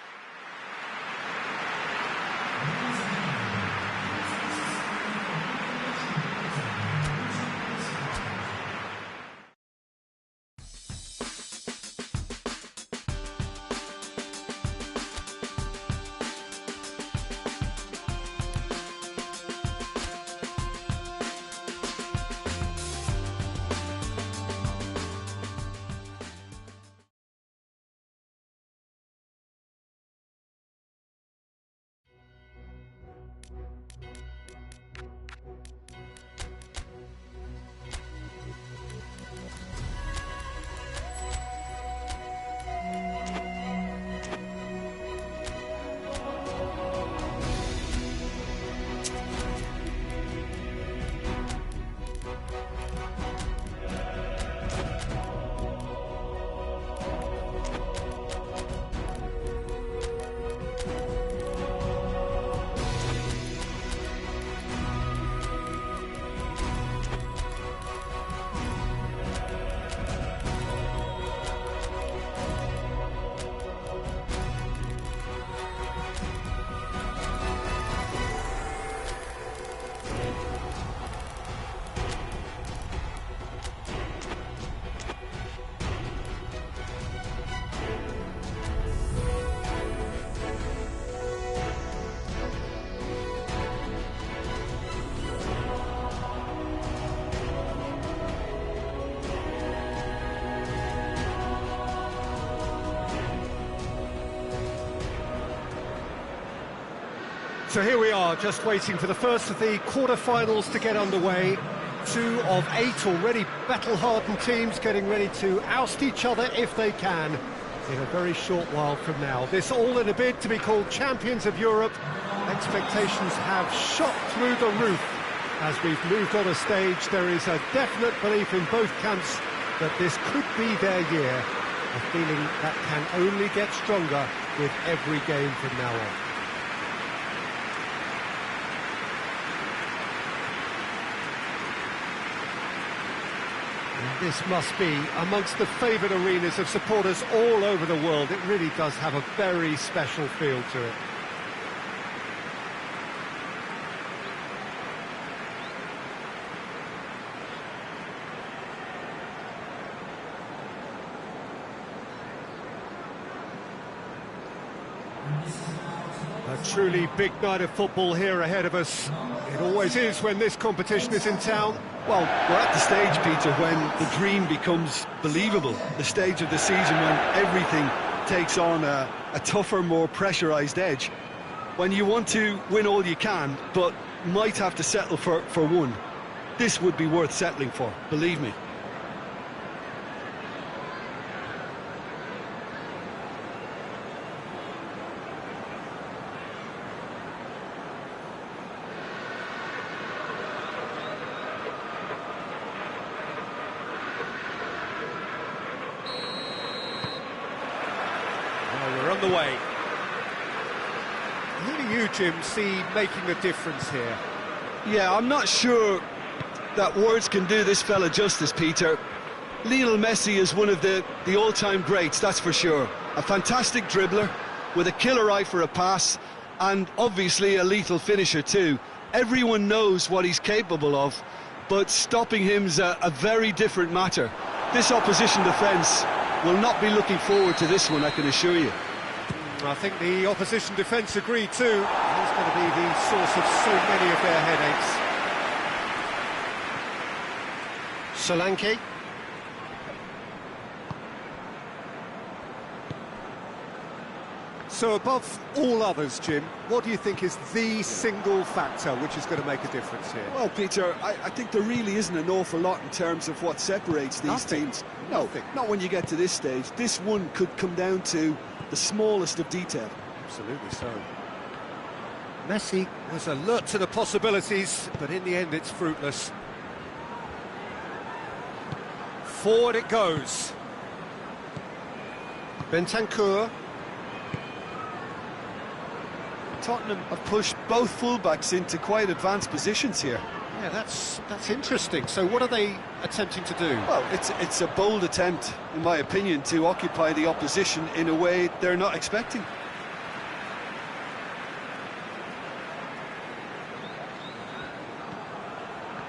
So here we are, just waiting for the first of the quarter-finals to get underway. 2 of 8 already battle-hardened teams getting ready to oust each other if they can in a very short while from now. This all in a bid to be called champions of Europe. Expectations have shot through the roof. As we've moved on a stage, there is a definite belief in both camps that this could be their year. A feeling that can only get stronger with every game from now on. And this must be amongst the favoured arenas of supporters all over the world. It really does have a very special feel to it. A truly big night of football here ahead of us. It always is when this competition is in town. Well, we're at the stage, Peter, when the dream becomes believable. The stage of the season when everything takes on a tougher, more pressurised edge. When you want to win all you can, but might have to settle for one. This would be worth settling for, believe me. We're on the way. Who do you, Jim, see making a difference here? Yeah, I'm not sure that words can do this fella justice, Peter. Lionel Messi is one of the all-time greats, that's for sure. A fantastic dribbler, with a killer eye for a pass, and obviously a lethal finisher too. Everyone knows what he's capable of, but stopping him's a very different matter. This opposition defence will not be looking forward to this one, I can assure you. I think the opposition defence agree too. He's going to be the source of so many of their headaches. Solanke. So above all others, Jim, what do you think is the single factor which is going to make a difference here? Well, Peter, I think there really isn't an awful lot in terms of what separates these teams. No, not when you get to this stage. This one could come down to the smallest of detail. Absolutely so. Messi was alert to the possibilities, but in the end it's fruitless. Forward it goes. Bentancur. Tottenham have pushed both fullbacks into quite advanced positions here. Yeah, that's interesting. So what are they attempting to do? Well, it's a bold attempt, in my opinion, to occupy the opposition in a way they're not expecting.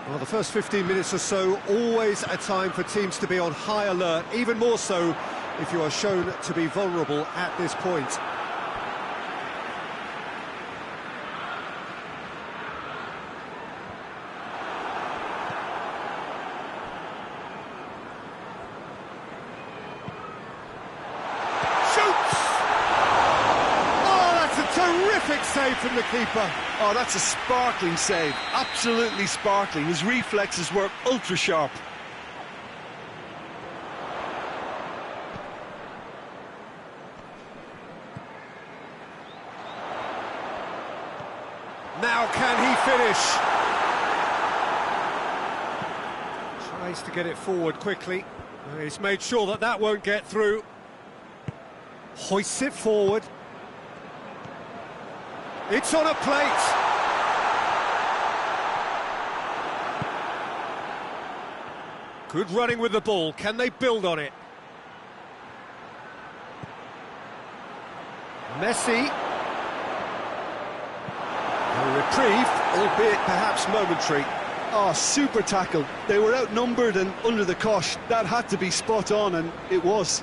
Well, the first 15 minutes or so, always a time for teams to be on high alert, even more so if you are shown to be vulnerable at this point. Terrific save from the keeper. Oh, that's a sparkling save. Absolutely sparkling. His reflexes were ultra sharp. Now can he finish? Tries to get it forward quickly. He's made sure that that won't get through. Hoists it forward. It's on a plate. Good running with the ball. Can they build on it? Messi. A reprieve, albeit perhaps momentary. Oh, super tackle. They were outnumbered and under the cosh. That had to be spot on, and it was.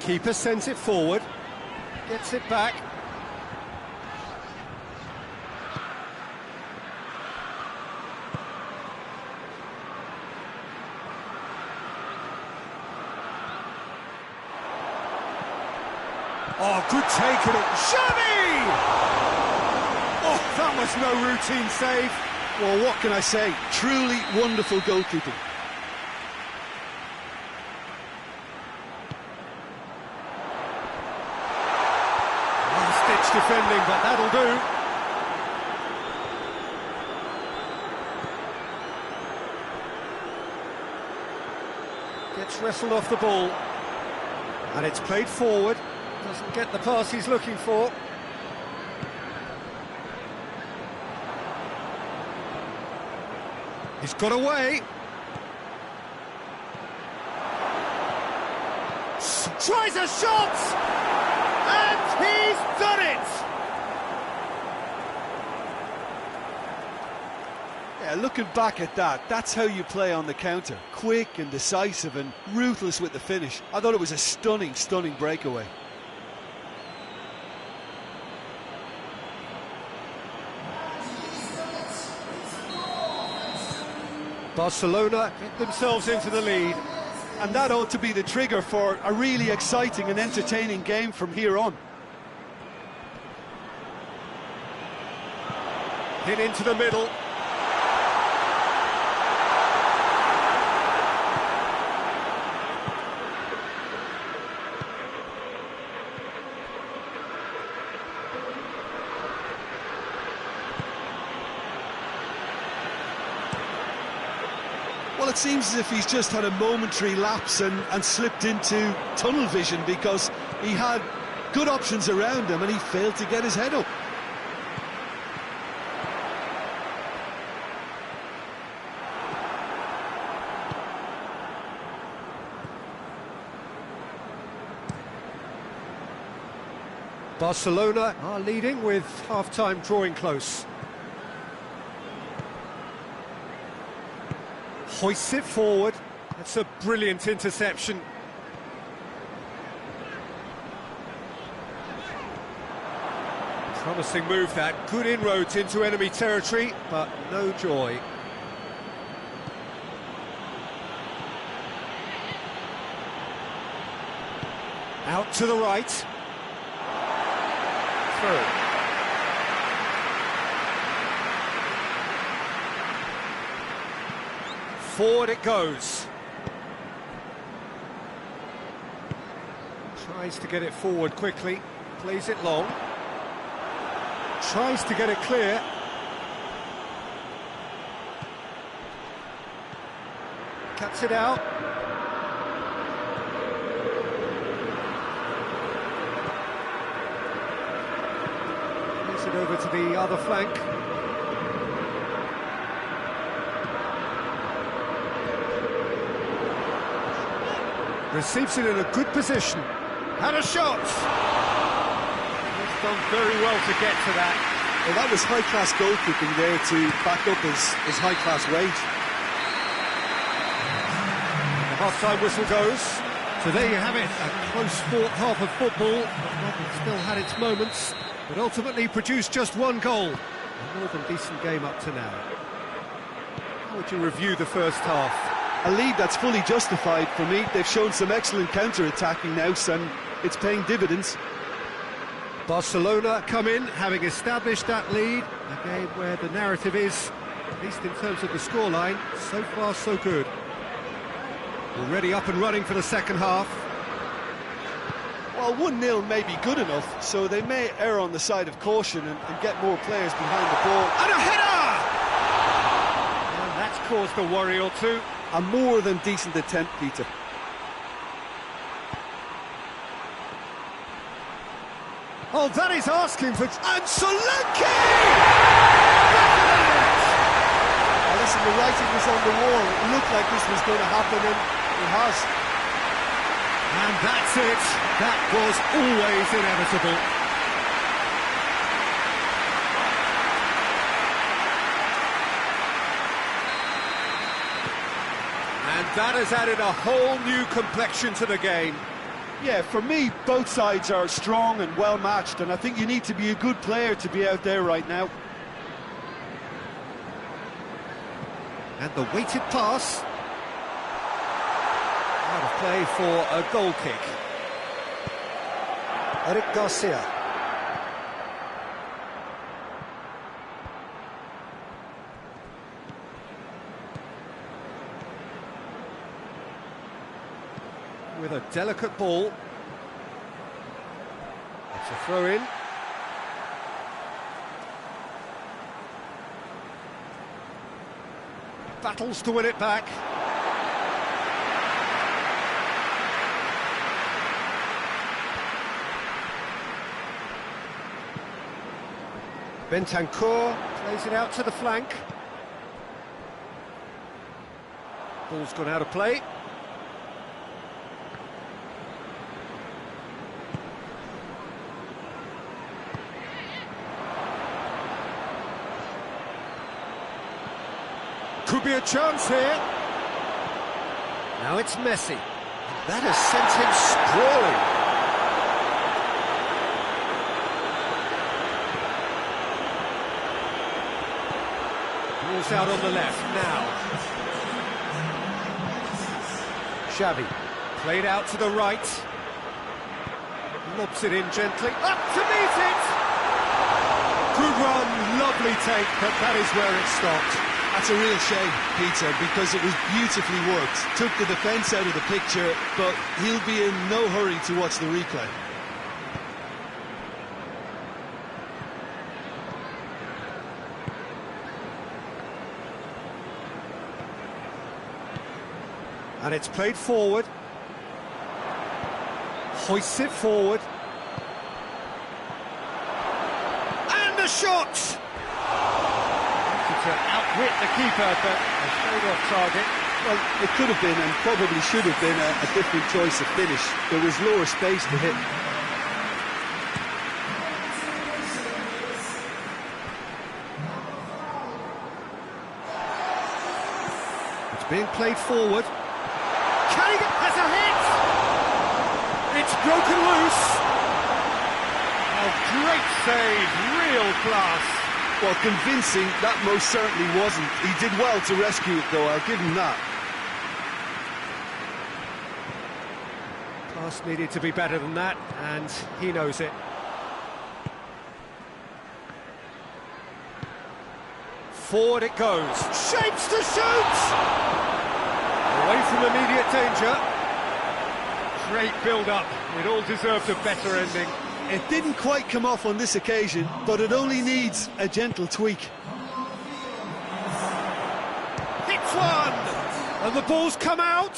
Keeper sends it forward, gets it back. Oh, good take on it. Xavi! Oh, that was no routine save. Well, what can I say? Truly wonderful goalkeeping. Last-ditch defending, but that'll do. Gets wrestled off the ball. And it's played forward. Doesn't get the pass he's looking for. He's got away. Tries a shot! And he's done it! Yeah, looking back at that, that's how you play on the counter. Quick and decisive and ruthless with the finish. I thought it was a stunning, stunning breakaway. Barcelona get themselves into the lead. And that ought to be the trigger for a really exciting and entertaining game from here on. Hit into the middle. Well, it seems as if he's just had a momentary lapse and slipped into tunnel vision, because he had good options around him and he failed to get his head up. Barcelona are leading with half-time drawing close. Hoists it forward. That's a brilliant interception. Promising move that. Good inroads into enemy territory, but no joy. Out to the right. Through. Forward it goes. Tries to get it forward quickly, plays it long. Tries to get it clear. Cuts it out. Plays it over to the other flank. Receives it in a good position. Had a shot! He's done very well to get to that. Well, that was high-class goalkeeping there to back up his high-class wage. The half-time whistle goes. So there you have it, a close-fought half of football. But still had its moments, but ultimately produced just one goal. A more than decent game up to now. How would you review the first half? A lead that's fully justified for me. They've shown some excellent counter-attacking now, and it's paying dividends. Barcelona come in, having established that lead. A game where the narrative is, at least in terms of the scoreline, so far so good. Already up and running for the second half. Well, 1-0 may be good enough, so they may err on the side of caution and get more players behind the ball. And a header! And that's caused a worry or two. A more than decent attempt, Peter. Oh, that is asking for... And Solanke! Well, listen, the writing was on the wall. It looked like this was going to happen, and it has. And that's it. That was always inevitable. And that has added a whole new complexion to the game. Yeah, for me, both sides are strong and well-matched, and I think you need to be a good player to be out there right now. And the weighted pass. Out of play for a goal kick. Eric Garcia. With a delicate ball. It's a throw-in. Battles to win it back. Bentancur plays it out to the flank. Ball's gone out of play. Could be a chance here. Now it's Messi. That has sent him sprawling. Ball's out on the left now. Xavi played out to the right. Lobs it in gently. Up to meet it! Good run, lovely take, but that is where it stopped. That's a real shame, Peter, because it was beautifully worked. Took the defence out of the picture, but he'll be in no hurry to watch the replay. And it's played forward. Hoists it forward. And a shot! To outwit the keeper, but a shade off target. Well, it could have been and probably should have been a different choice of finish. There was lower space to hit. It's being played forward. Kane has a hit! It's broken loose! Oh, great save, real class. Well, convincing, that most certainly wasn't. He did well to rescue it, though, I'll give him that. Pass needed to be better than that, and he knows it. Forward it goes. Shapes to shoot! Away from immediate danger. Great build-up. It all deserved a better ending. It didn't quite come off on this occasion, but it only needs a gentle tweak. Hits one! And the ball's come out!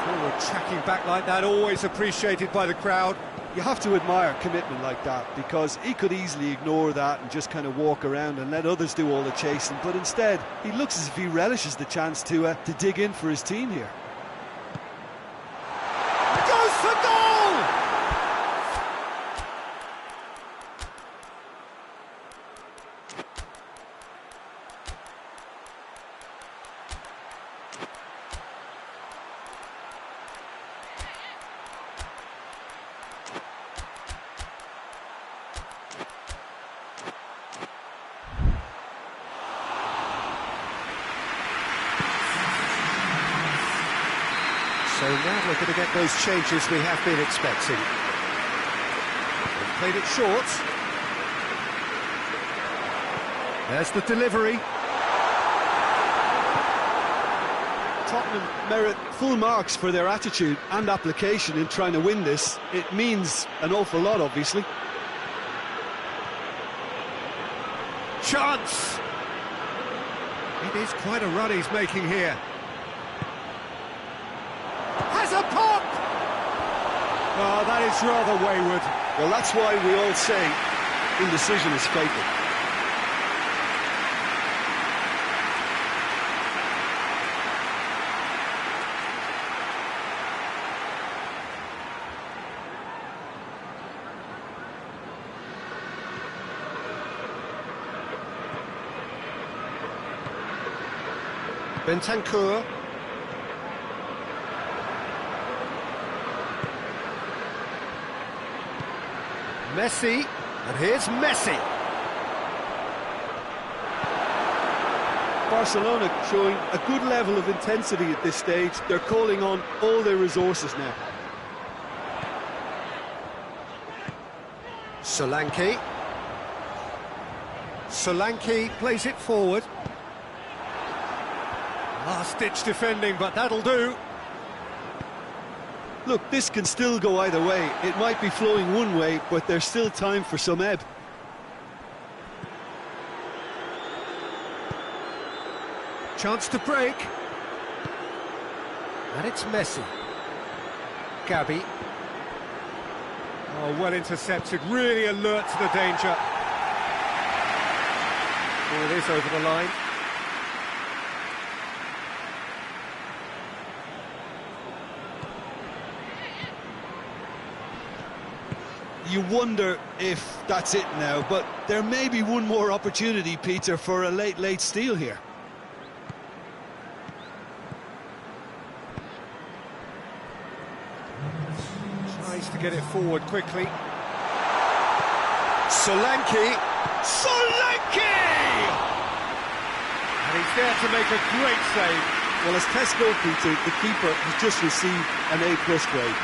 Forward tracking back like that, always appreciated by the crowd. You have to admire commitment like that, because he could easily ignore that and just kind of walk around and let others do all the chasing, but instead, he looks as if he relishes the chance to dig in for his team here. For goal! So now we're going to get those changes we have been expecting. They've played it short. There's the delivery. Tottenham merit full marks for their attitude and application in trying to win this. It means an awful lot, obviously. Chance! It is quite a run he's making here. Has a pop! Oh, that is rather wayward. Well, that's why we all say indecision is fatal. Bentancur. Messi, and here's Messi. Barcelona showing a good level of intensity at this stage. They're calling on all their resources now. Solanke. Solanke plays it forward. Last-ditch defending, but that'll do. Look, this can still go either way. It might be flowing one way, but there's still time for some ebb. Chance to break. And it's Messi. Gabi. Oh, well intercepted, really alert to the danger. Ball is over the line. You wonder if that's it now, but there may be one more opportunity, Peter, for a late steal here. Tries to get it forward quickly. Solanke. Solanke! And he's there to make a great save. Well, as test goal, Peter, the keeper has just received an A+ grade.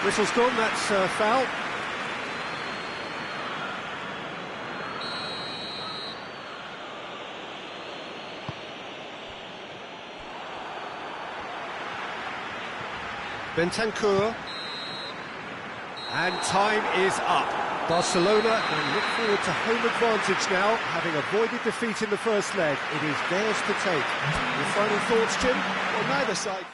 Whistle's gone, that's foul. Bentancur. And time is up. Barcelona will look forward to home advantage now, having avoided defeat in the first leg. It is theirs to take. Your final thoughts, Jim? Well, neither side.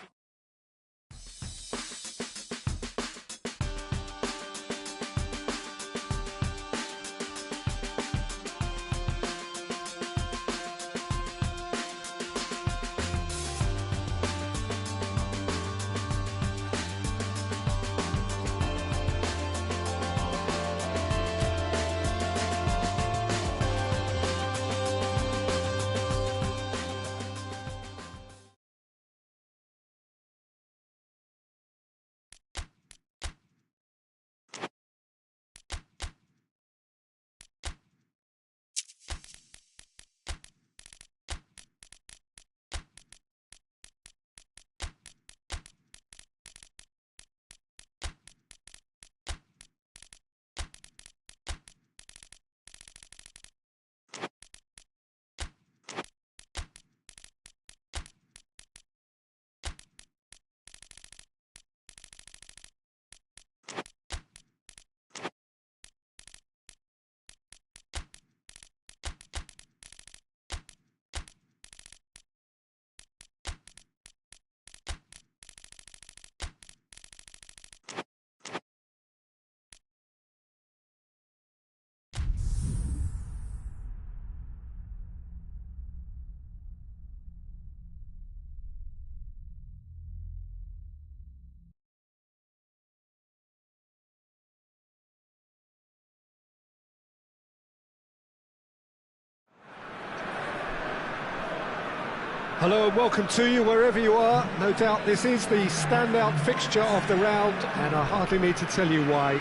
Hello and welcome to you wherever you are. No doubt this is the standout fixture of the round, and I hardly need to tell you why.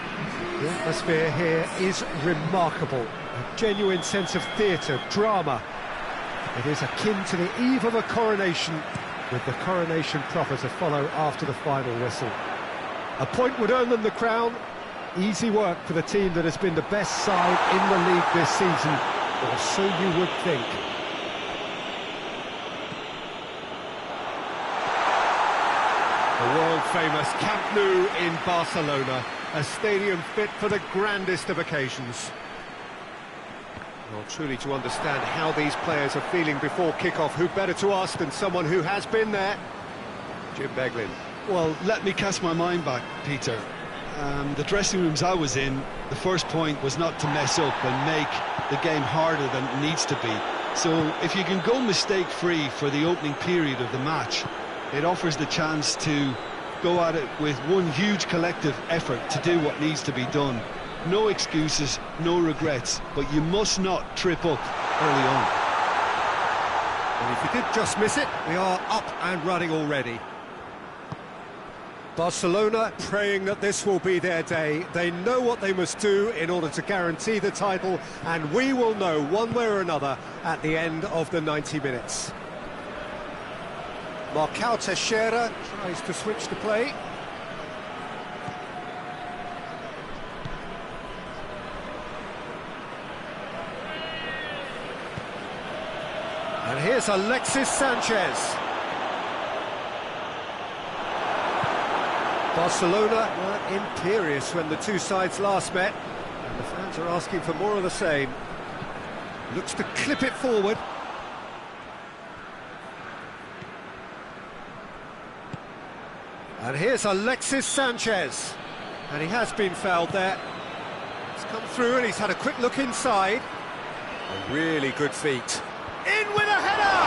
The atmosphere here is remarkable. A genuine sense of theatre, drama. It is akin to the eve of a coronation, with the coronation proper to follow after the final whistle. A point would earn them the crown. Easy work for the team that has been the best side in the league this season, or so you would think. The world-famous Camp Nou in Barcelona, a stadium fit for the grandest of occasions. Well, truly to understand how these players are feeling before kick-off, who better to ask than someone who has been there? Jim Beglin. Well, let me cast my mind back, Peter. The dressing rooms I was in, the first point was not to mess up and make the game harder than it needs to be. So if you can go mistake-free for the opening period of the match, it offers the chance to go at it with one huge collective effort to do what needs to be done. No excuses, no regrets, but you must not trip up early on. And if you did just miss it, we are up and running already. Barcelona praying that this will be their day. They know what they must do in order to guarantee the title, and we will know one way or another at the end of the 90 minutes. Marcao Teixeira tries to switch the play. And here's Alexis Sanchez. Barcelona were imperious when the two sides last met, and the fans are asking for more of the same. Looks to clip it forward. And here's Alexis Sanchez. And he has been fouled there. He's come through and he's had a quick look inside. A really good feet. In with a header!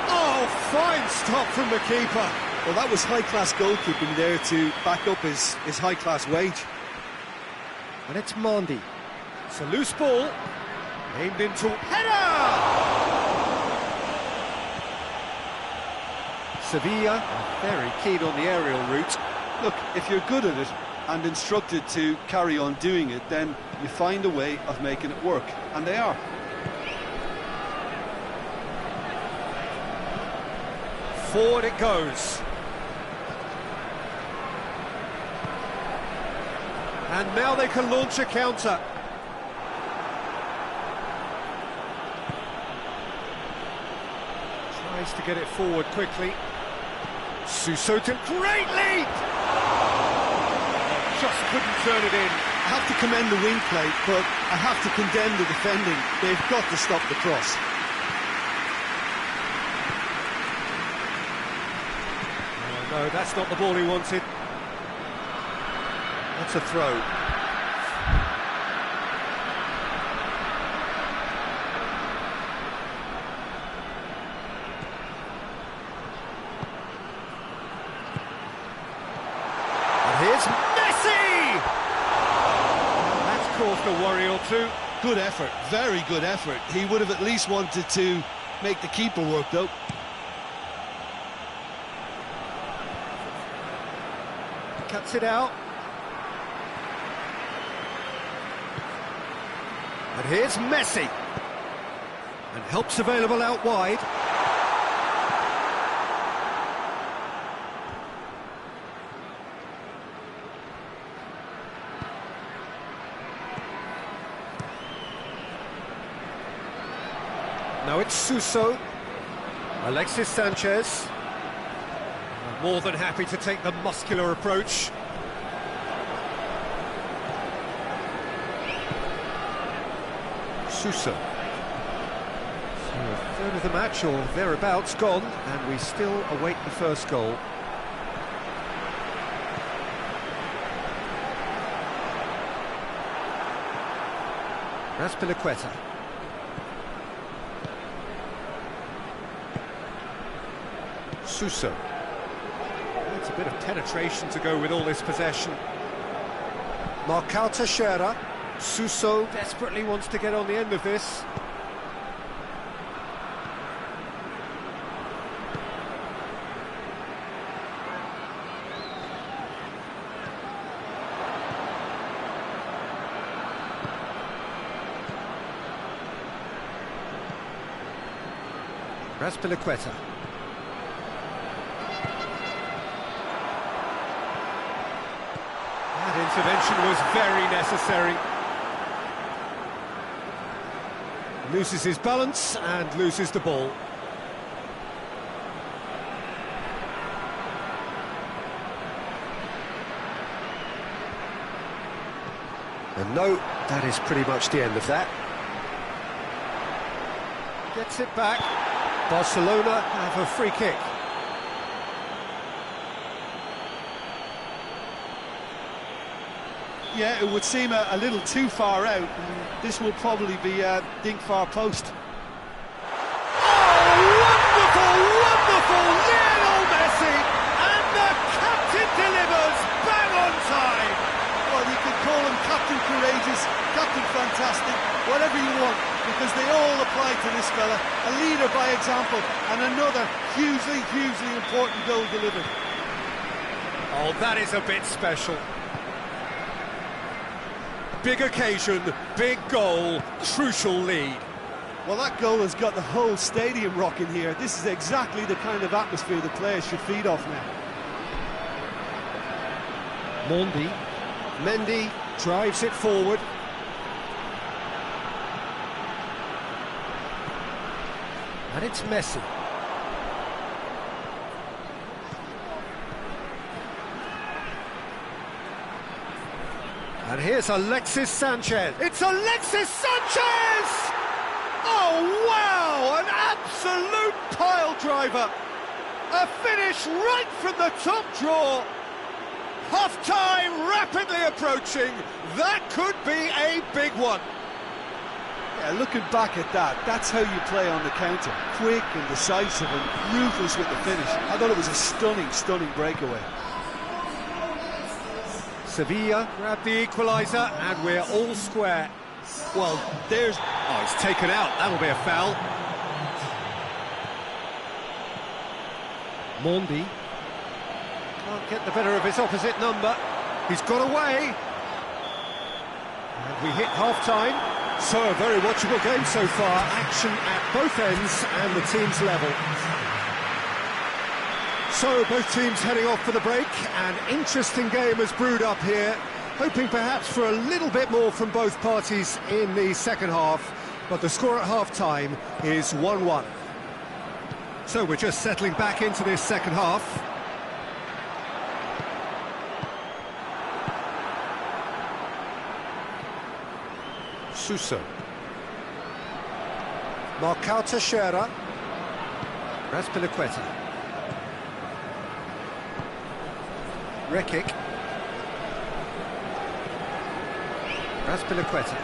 Oh, fine stop from the keeper. Well, that was high-class goalkeeping there to back up his high-class wage. And it's Mandy. It's a loose ball. Aimed into... Header! Sevilla are very keen on the aerial route. Look, if you're good at it and instructed to carry on doing it, then you find a way of making it work, and they are. Forward it goes. And now they can launch a counter. Tries to get it forward quickly. Suso to great leap! Just couldn't turn it in. I have to commend the wing play, but I have to condemn the defending. They've got to stop the cross. No, that's not the ball he wanted. That's a throw. And here's Messi! That's caused a worry or two. Good effort, very good effort. He would have at least wanted to make the keeper work, though. Cuts it out. And here's Messi. And help's available out wide. Now it's Suso. Alexis Sanchez. More than happy to take the muscular approach. Suso. So a third of the match, or thereabouts, gone, and we still await the first goal. That's Piliqueta. Suso. It's a bit of penetration to go with all this possession. Marcao Teixeira. Suso desperately wants to get on the end of this. That's Piliqueta. Intervention was very necessary. Loses his balance and loses the ball. And no, that is pretty much the end of that. Gets it back. Barcelona have a free kick. Yeah, it would seem a little too far out. This will probably be a dink far post. Oh, wonderful, wonderful! Lionel Messi! And the captain delivers bang on time! Well, you could call him Captain Courageous, Captain Fantastic, whatever you want, because they all apply to this fella. A leader by example, and another hugely, hugely important goal delivered. Oh, that is a bit special. Big occasion, big goal, crucial lead. Well, that goal has got the whole stadium rocking here. This is exactly the kind of atmosphere the players should feed off now. Mendy drives it forward. And it's Messi. And here's Alexis Sanchez. It's Alexis Sanchez! Oh, wow! An absolute pile driver. A finish right from the top draw. Half-time rapidly approaching. That could be a big one. Yeah, looking back at that, that's how you play on the counter. Quick and decisive and ruthless with the finish. I thought it was a stunning, stunning breakaway. Sevilla grab the equaliser, and we're all square. Well, there's... Oh, he's taken out. That'll be a foul. Mondi can't get the better of his opposite number. He's got away. And we hit half-time. So, a very watchable game so far. Action at both ends and the team's level. So, both teams heading off for the break. An interesting game has brewed up here. Hoping perhaps for a little bit more from both parties in the second half. But the score at half-time is 1-1. So, we're just settling back into this second half. Suso. Marcao Teixeira. Raspilicueta. Rekic. Raspilicueta.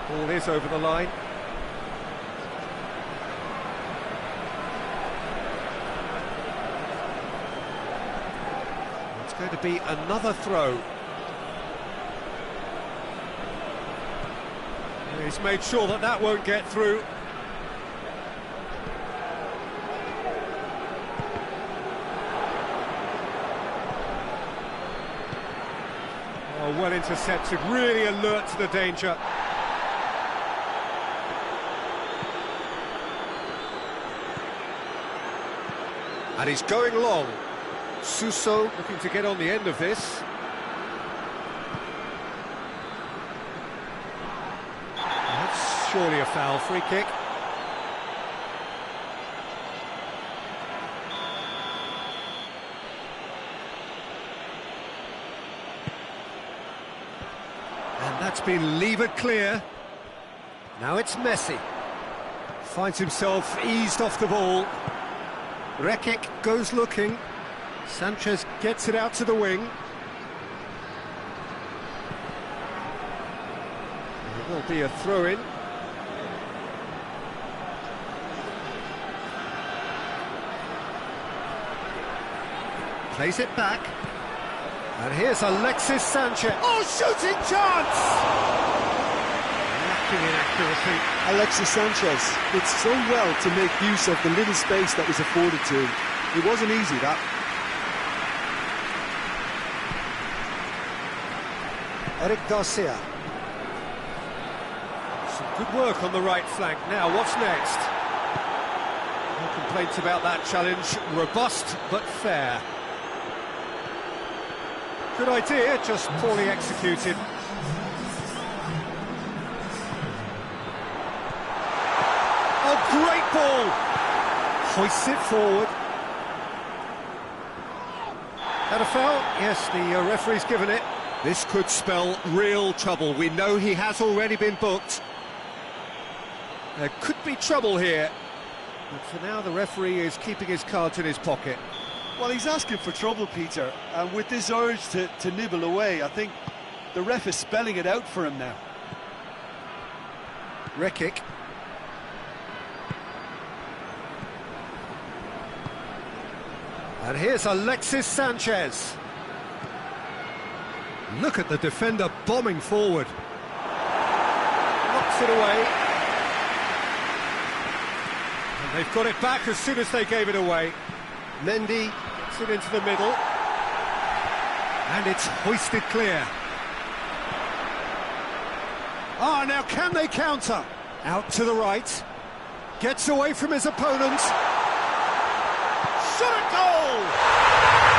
Ball is over the line. It's going to be another throw. He's made sure that that won't get through. Oh, well intercepted, really alert to the danger. And he's going long. Suso looking to get on the end of this. That's surely a foul, free kick. And that's been levered clear. Now it's Messi. Finds himself eased off the ball. Rekic goes looking. Sanchez gets it out to the wing. There will be a throw-in. Plays it back. And here's Alexis Sanchez. Oh, shooting chance! Lacking in accuracy. Alexis Sanchez did so well to make use of the little space that was afforded to him. It wasn't easy, that. Eric Garcia. Some good work on the right flank. Now, what's next? No complaints about that challenge. Robust, but fair. Good idea, just poorly executed. Oh, great ball! Hoists it forward. That a foul? Yes, the referee's given it. This could spell real trouble. We know he has already been booked. There could be trouble here. But for now, the referee is keeping his cards in his pocket. Well, he's asking for trouble, Peter, and with this urge to nibble away, I think the ref is spelling it out for him now. Rekic. And here's Alexis Sanchez. Look at the defender bombing forward. Knocks it away. And they've got it back as soon as they gave it away. Mendy Gets it into the middle. And it's hoisted clear. Ah, now can they counter? Out to the right. Gets away from his opponent. Shot at goal!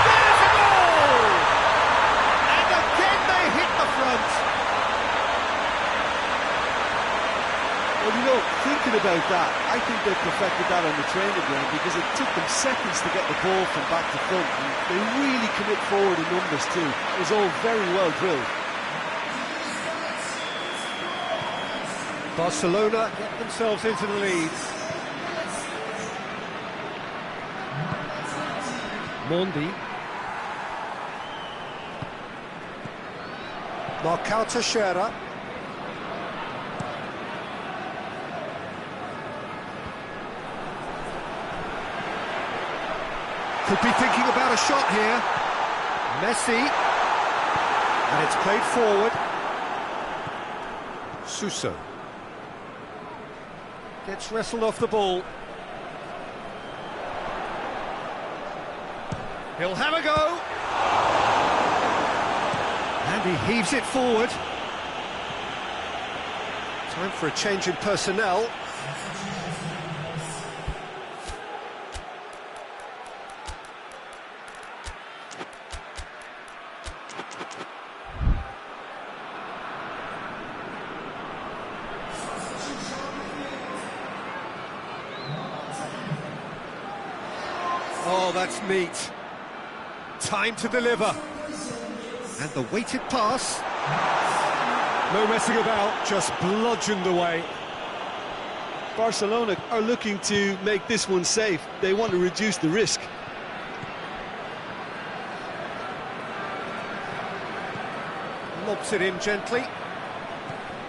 There's a goal! And again they hit the front. Well, you know, thinking about that, I think they perfected that on the training ground because it took them seconds to get the ball from back to front. And they really commit forward in numbers too. It was all very well drilled. Barcelona get themselves into the lead. Mondi. Marcao Teixeira. Could be thinking about a shot here. Messi. And it's played forward. Suso. Gets wrestled off the ball. He'll have a go. And he heaves it forward. Time for a change in personnel. Oh, that's neat. Time to deliver. And the weighted pass. No messing about, just bludgeoned away. Barcelona are looking to make this one safe. They want to reduce the risk. Lobs it in gently.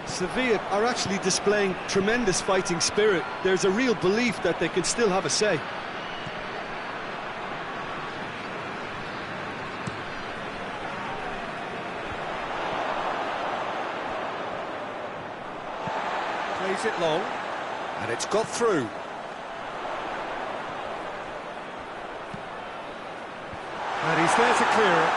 Sevilla are actually displaying tremendous fighting spirit. There's a real belief that they can still have a say. Plays it long, and it's got through. And he's there to clear it.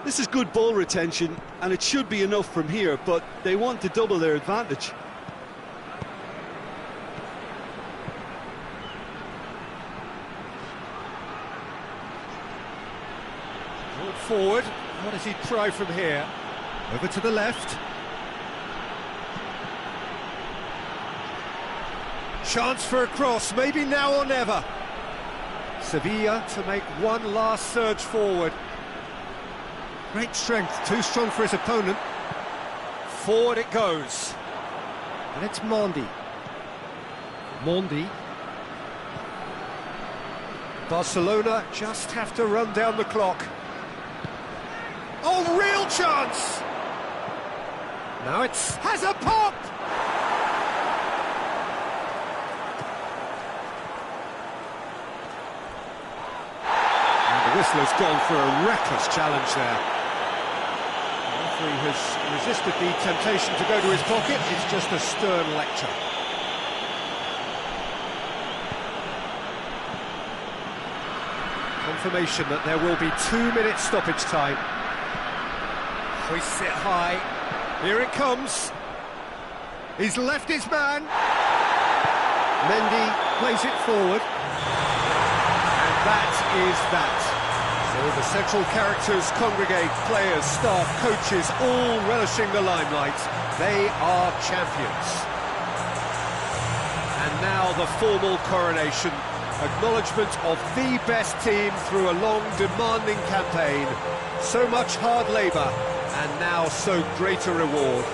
This is good ball retention, and it should be enough from here, but they want to double their advantage. Brought forward. What does he try from here? Over to the left. Chance for a cross, maybe now or never. Sevilla to make one last surge forward. Great strength, too strong for his opponent. Forward it goes. And it's Mondi. Mondi. Barcelona just have to run down the clock. Oh, real chance! Now has a pop! And the whistler's gone for a reckless challenge there. The referee has resisted the temptation to go to his pocket. It's just a stern lecture. Confirmation that there will be 2 minutes stoppage time. Hoists it high. Here it comes. He's left his man. Mendy plays it forward. And that is that. So the central characters congregate, players, staff, coaches, all relishing the limelight. They are champions. And now the formal coronation. Acknowledgement of the best team through a long, demanding campaign. So much hard labour, and now so great a reward.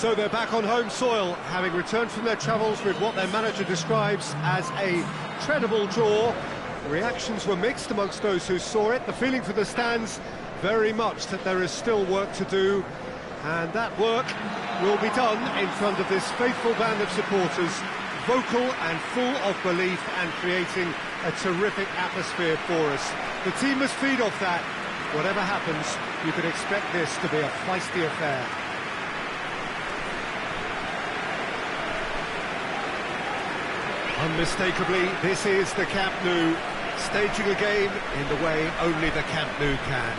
So they're back on home soil, having returned from their travels with what their manager describes as a credible draw. The reactions were mixed amongst those who saw it. The feeling for the stands, very much that there is still work to do, and that work will be done in front of this faithful band of supporters, vocal and full of belief and creating a terrific atmosphere for us. The team must feed off that. Whatever happens, you could expect this to be a feisty affair. Unmistakably, this is the Camp Nou, staging a game in the way only the Camp Nou can.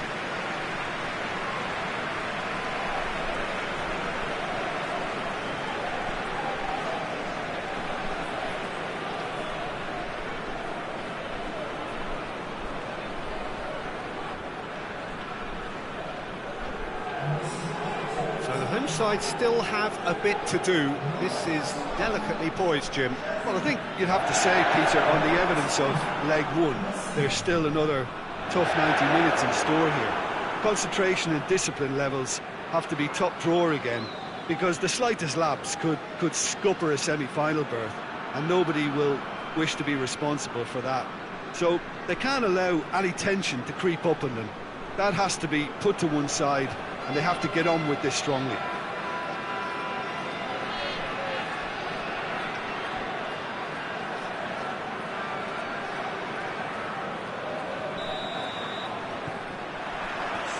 So the home side still have a bit to do. This is delicately poised, Jim. Well, I think you'd have to say, Peter, on the evidence of leg one, there's still another tough 90 minutes in store here. Concentration and discipline levels have to be top drawer again, because the slightest lapse could scupper a semi-final berth, and nobody will wish to be responsible for that. So they can't allow any tension to creep up on them. That has to be put to one side, and they have to get on with this strongly.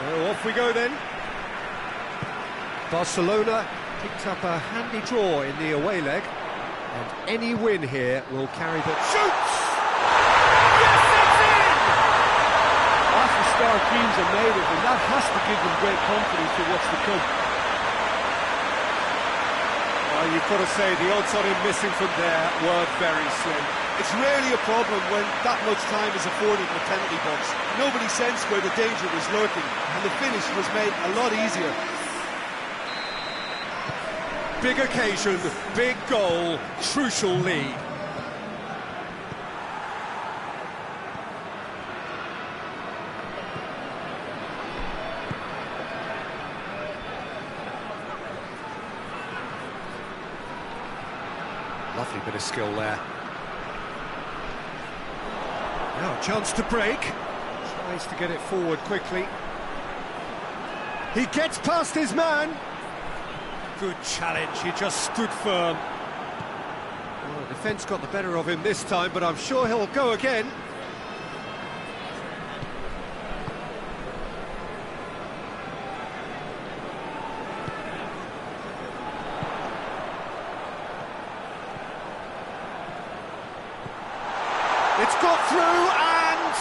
So off we go then. Barcelona picked up a handy draw in the away leg, and any win here will carry the... Shoots! Yes, it's in! That's the start teams are made of, and that has to give them great confidence for what's to come. Well, you've got to say the odds on him missing from there were very slim. It's rarely a problem when that much time is afforded in the penalty box. Nobody sensed where the danger was lurking, and the finish was made a lot easier. Big occasion, big goal, crucial lead. Lovely bit of skill there. Now a chance to break. Tries to get it forward quickly. He gets past his man. Good challenge, he just stood firm. Well, the defence got the better of him this time, but I'm sure he'll go again. It's got through and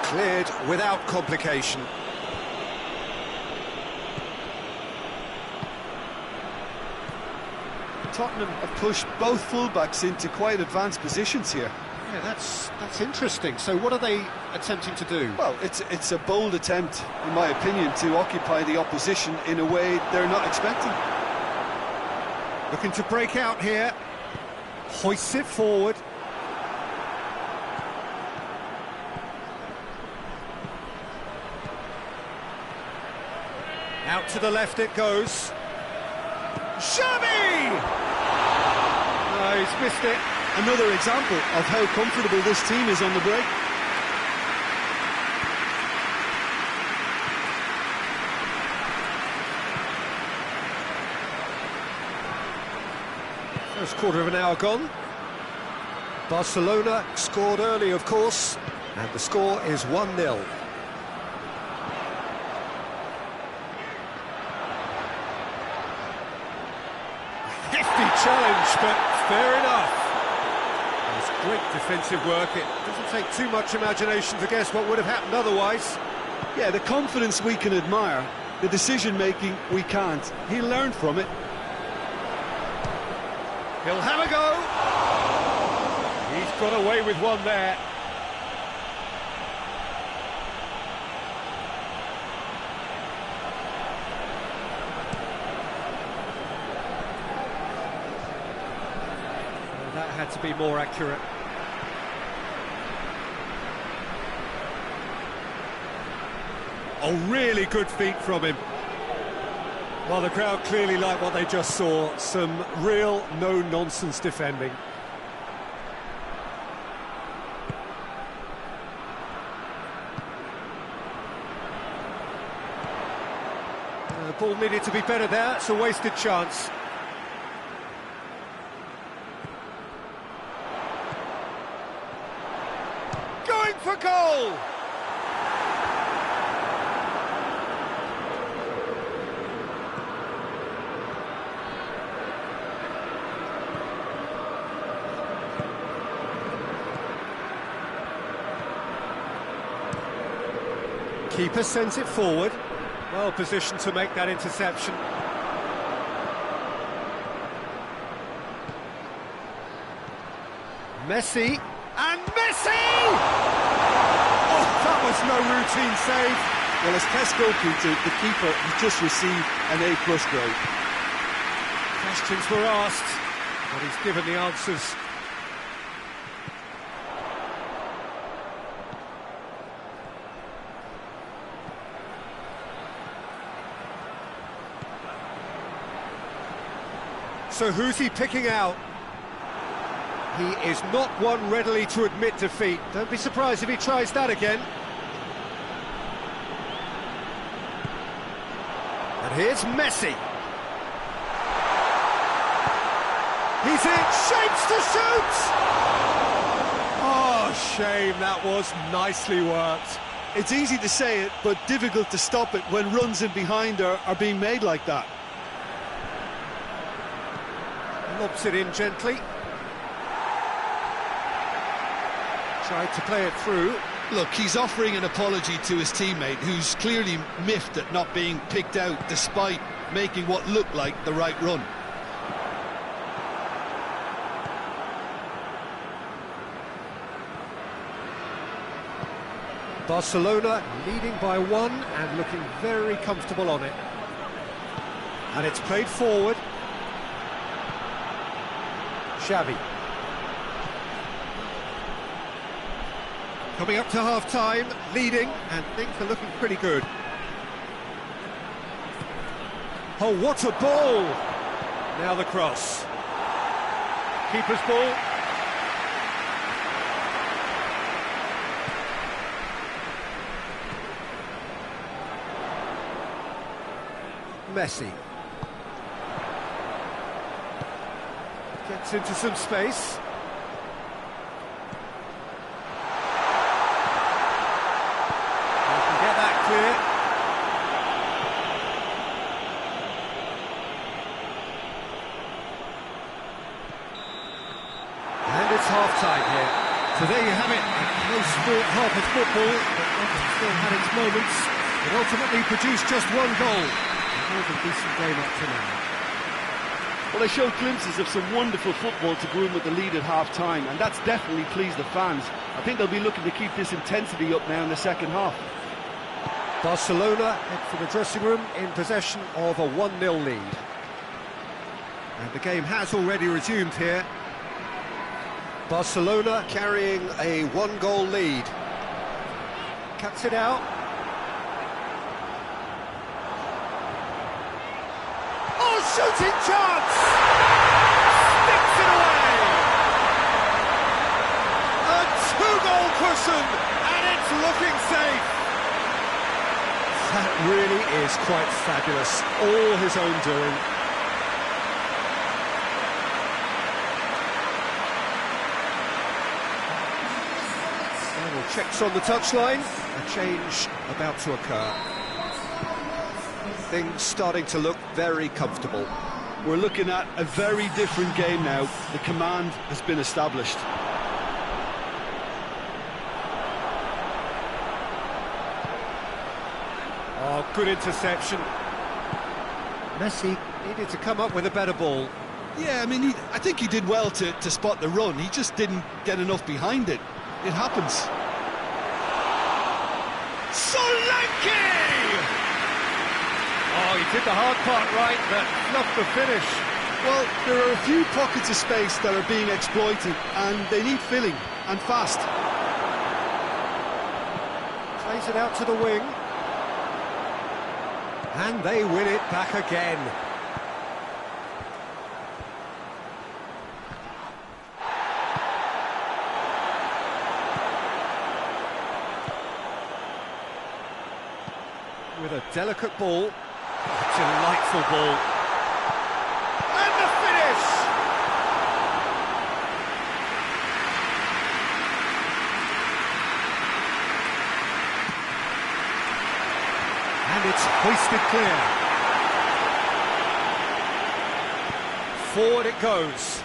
cleared without complication. Tottenham have pushed both fullbacks into quite advanced positions here. Yeah, that's interesting. So what are they attempting to do? Well, it's a bold attempt, in my opinion, to occupy the opposition in a way they're not expecting. Looking to break out here. Hoists it forward. Out to the left it goes. Shabby! No, he's missed it. Another example of how comfortable this team is on the break. First quarter of an hour gone. Barcelona scored early, of course, and the score is 1-0. Hefty challenge, but fair enough. It's great defensive work. It doesn't take too much imagination to guess what would have happened otherwise. Yeah, the confidence we can admire, the decision-making we can't. He learned from it. He'll have a go. He's got away with one there. Well, that had to be more accurate. Oh, really good feet from him. Well, the crowd clearly like what they just saw. Some real no-nonsense defending. The ball needed to be better there. It's a wasted chance. Going for goal! Keeper sends it forward. Well positioned to make that interception. Messi, and Messi! Oh, that was no routine save. Well, as test goalkeeper, the keeper has just received an A+ grade. Questions were asked, but he's given the answers. So who's he picking out? He is not one readily to admit defeat. Don't be surprised if he tries that again. And here's Messi. He's in, shapes to shoot! Oh, shame, that was nicely worked. It's easy to say it, but difficult to stop it when runs in behind are being made like that. Lobs it in gently. Tried to play it through. Look, he's offering an apology to his teammate, who's clearly miffed at not being picked out despite making what looked like the right run. Barcelona leading by 1 and looking very comfortable on it. And it's played forward. Xavi. Coming up to half-time, leading, and things are looking pretty good. Oh, what a ball! Now the cross. Keeper's ball. Messi. Gets into some space. He can get that clear. And it's half-time here. So there you have it, a close-fought half of football, but Everton still had its moments. It ultimately produced just 1 goal. A more than decent game up to now. Well, they showed glimpses of some wonderful football to go in with the lead at half-time, and that's definitely pleased the fans. I think they'll be looking to keep this intensity up now in the second half. Barcelona head for the dressing room in possession of a 1-0 lead. And the game has already resumed here. Barcelona carrying a 1-goal lead. Cuts it out. Shooting chance! Sticks it away! A 2-goal cushion, and it's looking safe! That really is quite fabulous. All his own doing. And checks on the touchline. A change about to occur. Things starting to look very comfortable. We're looking at a very different game now. The command has been established. Oh, good interception. Messi needed to come up with a better ball. Yeah, I mean, I think he did well to spot the run. He just didn't get enough behind it. It happens. Solanke! Oh, he did the hard part right, but fluffed the finish. Well, there are a few pockets of space that are being exploited, and they need filling, and fast. Plays it out to the wing. And they win it back again. With a delicate ball, a delightful ball. And the finish! And it's hoisted clear. Forward it goes.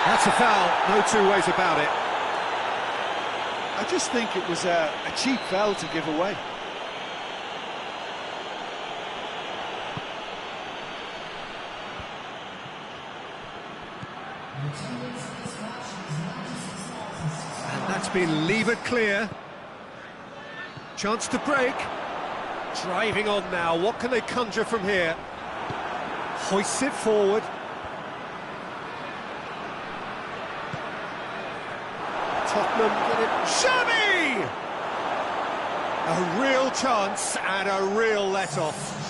That's a foul, no two ways about it. I just think it was a cheap foul to give away. And that's been levered clear. Chance to break. Driving on now, what can they conjure from here? Hoists it forward. Tottenham get it. Shabby! A real chance and a real let-off.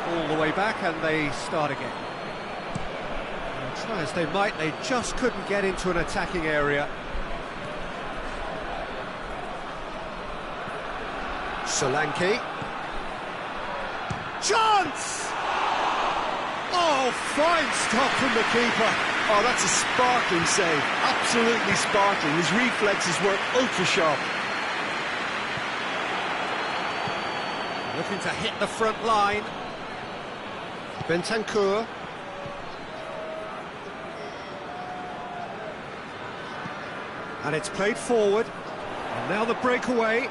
All the way back and they start again. And try as they might, they just couldn't get into an attacking area. Solanke. Chance! Oh, fine stop from the keeper. Oh, that's a sparkling save. Absolutely sparkling. His reflexes were ultra sharp. Looking to hit the front line. Bentancur. And it's played forward. And now the breakaway.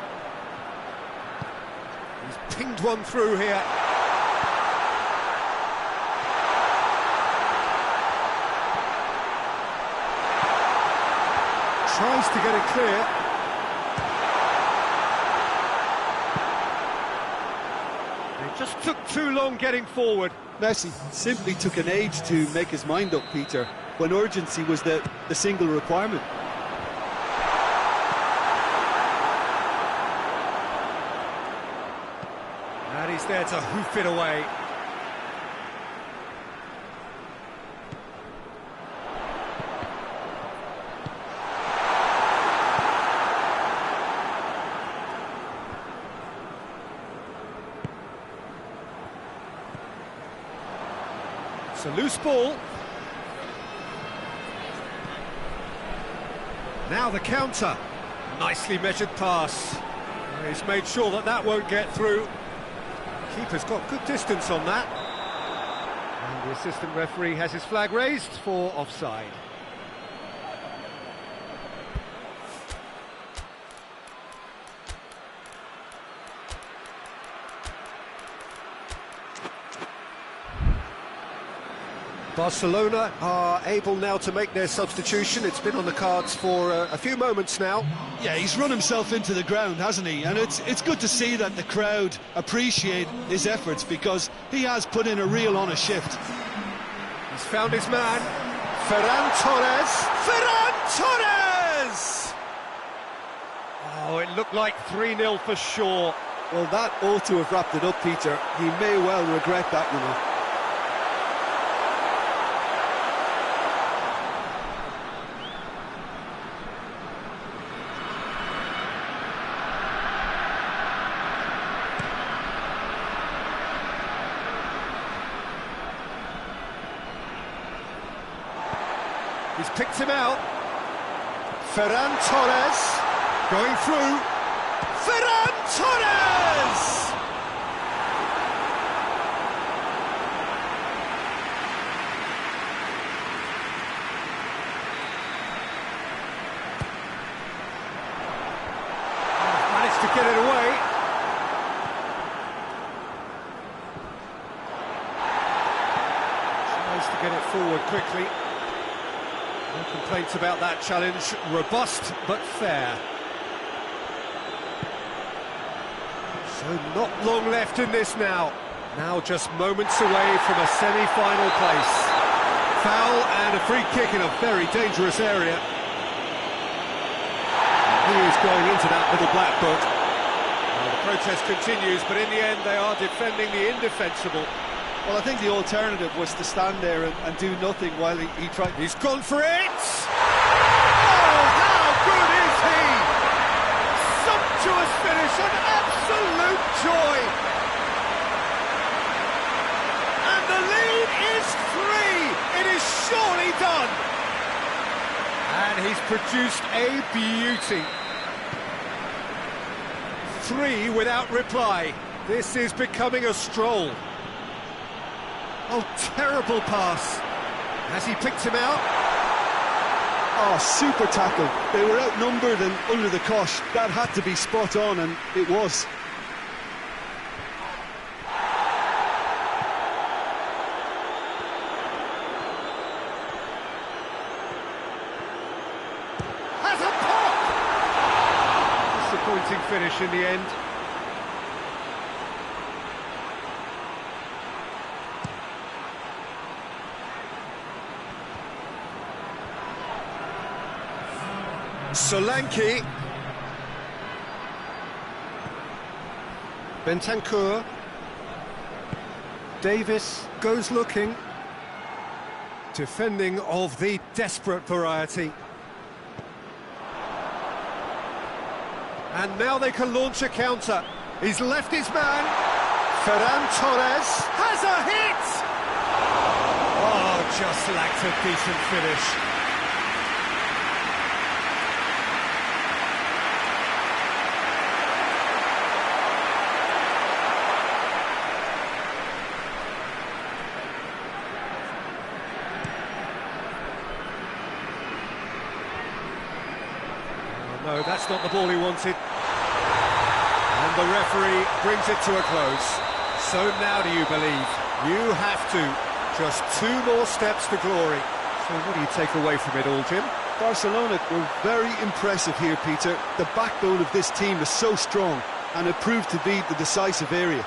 He's pinged one through here. Tries to get it clear. It just took too long getting forward. Messi simply took an age to make his mind up, Peter, when urgency was the single requirement. And he's there to hoof it away. It's a loose ball. Now the counter. Nicely measured pass. He's made sure that that won't get through. Keeper's got good distance on that. And the assistant referee has his flag raised for offside. Barcelona are able now to make their substitution. It's been on the cards for a few moments now. Yeah, he's run himself into the ground, hasn't he? And it's good to see that the crowd appreciate his efforts, because he has put in a real honest shift. He's found his man. Ferran Torres. Ferran Torres! Oh, it looked like 3-0 for sure. Well, that ought to have wrapped it up, Peter. He may well regret that, you know. He's picked him out. Ferran Torres going through. Ferran Torres! Managed to get it away. Tries to get it forward quickly. No complaints about that challenge. Robust but fair. So not long left in this now. Now just moments away from a semi-final place. Foul and a free kick in a very dangerous area. He is going into that little black book. Well, the protest continues, but in the end they are defending the indefensible. Well, I think the alternative was to stand there and do nothing while he tried. He's gone for it! Oh, how good is he! Sumptuous finish, an absolute joy! And the lead is 3! It is surely done! And he's produced a beauty. 3 without reply. This is becoming a stroll. Oh, terrible pass. Has he picked him out? Oh, super tackle. They were outnumbered and under the cosh. That had to be spot on, and it was. Has a pop! Disappointing finish in the end. Solanke. Bentancur. Davis goes looking. Defending of the desperate variety. And now they can launch a counter. He's left his man. Ferran Torres has a hit! Oh, just lacked a decent finish. No, that's not the ball he wanted. And the referee brings it to a close. So now do you believe? You have to. Just 2 more steps to glory. So what do you take away from it all, Jim? Barcelona were very impressive here, Peter. The backbone of this team is so strong, and it proved to be the decisive area.